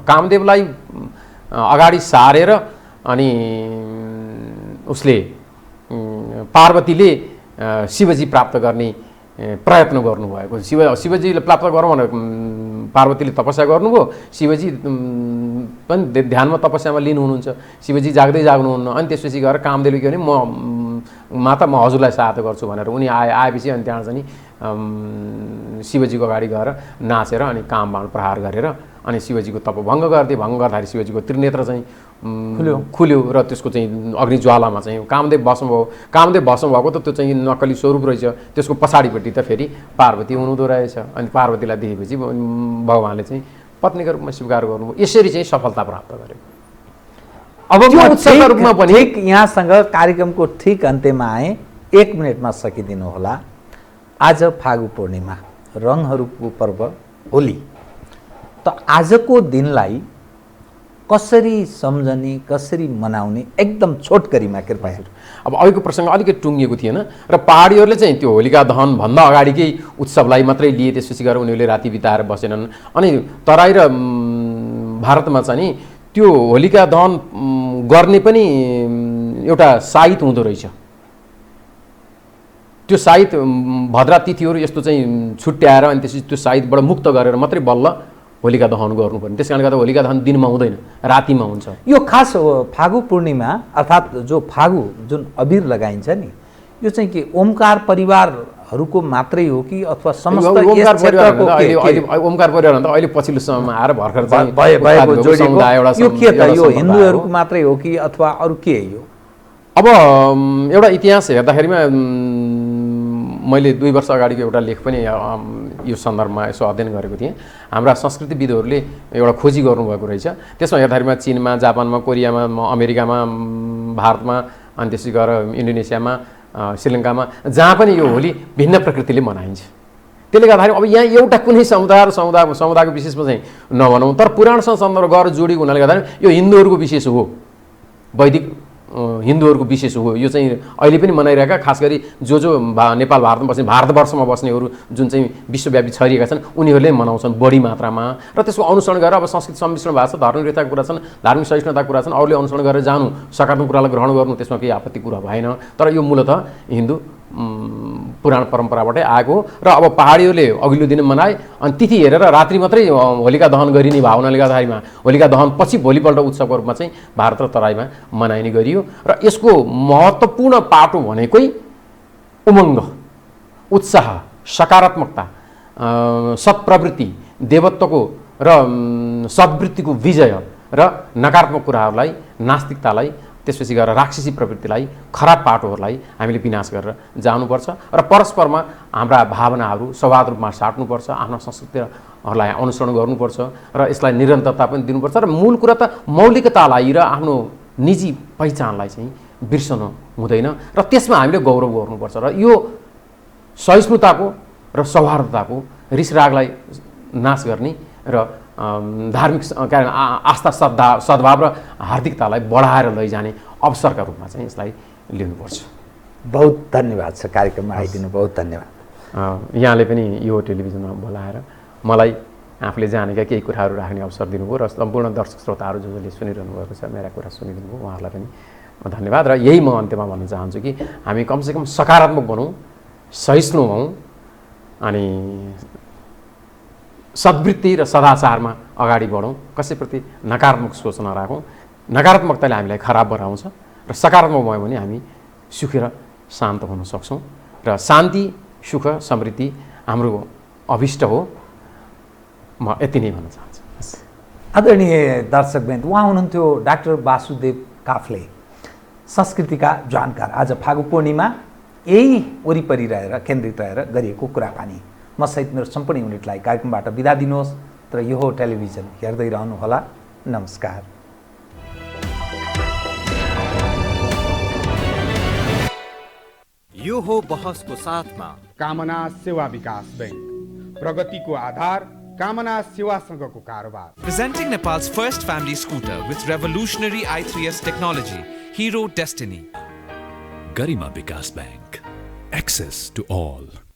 कामदेवलाई अगाडि सारेर अनि उसले पार्वतीले शिवजी प्राप्त गर्ने प्रयत्न गर्नुभएको शिवजीले प्राप्त गरौँ भनेर पार्वतीले तपस्या गर्नुभयो शिवजी पनि ध्यानमा तपस्यामा लिनु हुनुहुन्छ शिवजी जाग्दै जाग्नुहुन्न अनि त्यसपछि गएर कामदेवले के भने माता म हजुरलाई सहायता गर्छु भनेर उनी आएपछि अनि त्यहाँ चाहिँ शिवजीको अगाडि गएर नाचेर अनि कामबाण प्रहार गरेर अनि शिवजीको तप भङ्ग गर्दाखेरि शिवजीको त्रिनेत्र चाहिँ खुल्यो र त्यसको चाहिँ अग्निज्वालामा चाहिँ कामदेव भस्म भएको त त्यो चाहिँ नक्कली स्वरूप रहेछ त्यसको पछाडिपट्टि त फेरि पार्वती हुनुहुँदो रहेछ अनि पार्वतीलाई देखेपछि भगवानले चाहिँ पत्नीको रूपमा स्वीकार गर्नुभयो यसरी चाहिँ सफलता प्राप्त गर्यो अब त्यो उत्सवका रूपमा पनि ठिक यहाँसँग कार्यक्रमको ठिक अन्त्यमा आए 1 मिनेटमा सकिदिनु होला आज फागु पूर्णिमा रङहरूको पर्व होली त आजको दिनलाई कसरी सम्झने कसरी मनाउने एकदम छोटकरीमा कृपया अब अहिलेको प्रसङ्ग अलिकति टुङ्गिएको थिएन र पहाडीहरूले चाहिँ त्यो होलिका दहन भन्दा अगाडिकै उत्सवलाई मात्रै लिए त्यसपछि गएर उनीहरूले राति बिताएर बसेनन् अनि तराई र भारतमा चाहिँ त्यो होलिका दहन गर्ने पनि एउटा साइत हुँदो रहेछ त्यो साइत भद्रा तिथिहरू यस्तो चाहिँ छुट्याएर अनि त्यसपछि त्यो साइतबाट मुक्त गरेर मात्रै बल्ल होलिका दहन गर्नुपर्ने त्यसकारणले गर्दा होलिका दहन दिनमा हुँदैन रातिमा हुन्छ यो खास फागु पूर्णिमा अर्थात् जो फागु जुन अबिर लगाइन्छ नि यो चाहिँ के ओमकार परिवारहरूको मात्रै हो कि अथवा समस्त ओमकार परिवार भन्दा अहिले पछिल्लो समयमा आएर भर्खर यो हिन्दूहरूको मात्रै हो कि अथवा अरू के हो अब एउटा इतिहास हेर्दाखेरिमा मैले 2 वर्ष अगाडिको एउटा लेख पनि यो सन्दर्भमा यसो अध्ययन गरेको थिएँ हाम्रा संस्कृतिविदहरूले एउटा खोजी गर्नुभएको रहेछ त्यसमा हेर्दाखेरिमा चीनमा जापानमा कोरियामा अमेरिकामा भारतमा अनि त्यसै गएर इन्डोनेसियामा श्रीलङ्कामा जहाँ पनि यो होली भिन्न प्रकृतिले मनाइन्छ त्यसले गर्दाखेरि अब यहाँ एउटा कुनै समुदायको विशेषमा चाहिँ नभनौँ तर पुराणसँग सन्दर्भ गरेर जोडिएको हुनाले गर्दाखेरि यो हिन्दूहरूको विशेष हो वैदिक हिन्दूहरूको विशेष हो यो चाहिँ अहिले पनि मनाइरहेका खास गरी जो नेपाल भारतमा बस्ने भारतवर्षमा बस्नेहरू जुन चाहिँ विश्वव्यापी छरिएका छन् उनीहरूले मनाउँछन् बढी मात्रामा र त्यसको अनुसरण गरेर अब संस्कृति सम्मिश्रण भएको छ धर्मनिरताको कुरा छन् धार्मिक सहिष्णुताको कुरा छन् अरूले अनुसरण गरेर जानु सकारात्मक कुरालाई ग्रहण गर्नु त्यसमा केही आपत्ति कुरा भएन तर यो मूलतः हिन्दू पुराण परम्पराबाटै आएको र अब पहाडीहरूले अघिल्लो दिन मनाए अनि तिथि हेरेर रात्रि मात्रै होलिका दहन गरिने भावनाले गर्दाखेरिमा होलिका दहन पछि भोलिपल्ट उत्सवको रूपमा चाहिँ भारत र तराईमा मनाइने गरियो र यसको महत्त्वपूर्ण पाटो भनेकै उमङ्ग उत्साह सकारात्मकता सत्प्रवृत्ति देवत्वको र सद्वृत्तिको विजय र नकारात्मक कुराहरूलाई नास्तिकतालाई त्यसपछि गएर राक्षसी प्रवृत्तिलाई खराब पाटोहरूलाई हामीले विनाश गरेर जानुपर्छ र परस्परमा हाम्रा भावनाहरू सवाद रूपमा साट्नुपर्छ आफ्ना संस्कृतिहरूलाई अनुसरण गर्नुपर्छ र यसलाई निरन्तरता पनि दिनुपर्छ र मूल कुरा त मौलिकतालाई र आफ्नो निजी पहिचानलाई चाहिँ बिर्सनु हुँदैन र त्यसमा हामीले गौरव गर्नुपर्छ र यो सहिष्णुताको र सौहार्दताको रिसरागलाई नाश गर्ने र धार्मिक आस्था सद्भाव र हार्दिकतालाई बढाएर लैजाने अवसरका रूपमा चाहिँ यसलाई लिनुपर्छ बहुत धन्यवाद छ कार्यक्रममा आइदिनु बहुत धन्यवाद यहाँले पनि यो टेलिभिजनमा बोलाएर मलाई आफूले जानेका केही कुराहरू राख्ने अवसर दिनुभयो र सम्पूर्ण दर्शक श्रोताहरू जसले सुनिरहनु भएको छ मेरा कुरा सुनिदिनु भयो उहाँहरूलाई पनि धन्यवाद र यही म अन्त्यमा भन्न चाहन्छु कि हामी कमसेकम सकारात्मक बनौँ सहिष्णु हौँ अनि सद्वृत्ति र सदाचारमा अगाडि बढौँ कसैप्रति नकारात्मक सोच नराखौँ नकारात्मकताले हामीलाई खराब बनाउँछ र सकारात्मक भयो भने हामी सुखी र शान्त हुन सक्छौँ र शान्ति सुख समृद्धि हाम्रो अभिष्ट हो म यति नै भन्न चाहन्छु आदरणीय दर्शकवृन्द, उहाँ हुनुहुन्थ्यो डाक्टर वासुदेव काफ्ले, संस्कृतिका जानकार। आज फागु पूर्णिमा यही वरिपरि रहेर केन्द्रित रहेर गरिएको कुराकानी। म सहित मेरो सम्पूर्ण युनिटलाई कार्यक्रमबाट बिदा दिनुहोस्, तर यो हो टेलिभिजन, हेर्दै रहनुहोला। नमस्कार। यो हो बहसको साथमा कामना सेवा विकास बैंक, प्रगतिको आधार कामना सेवासँगको कारोबार। Presenting Nepal's first family scooter with revolutionary i3S technology, Hero Destiny. Garima Vikas Bank. Access to all.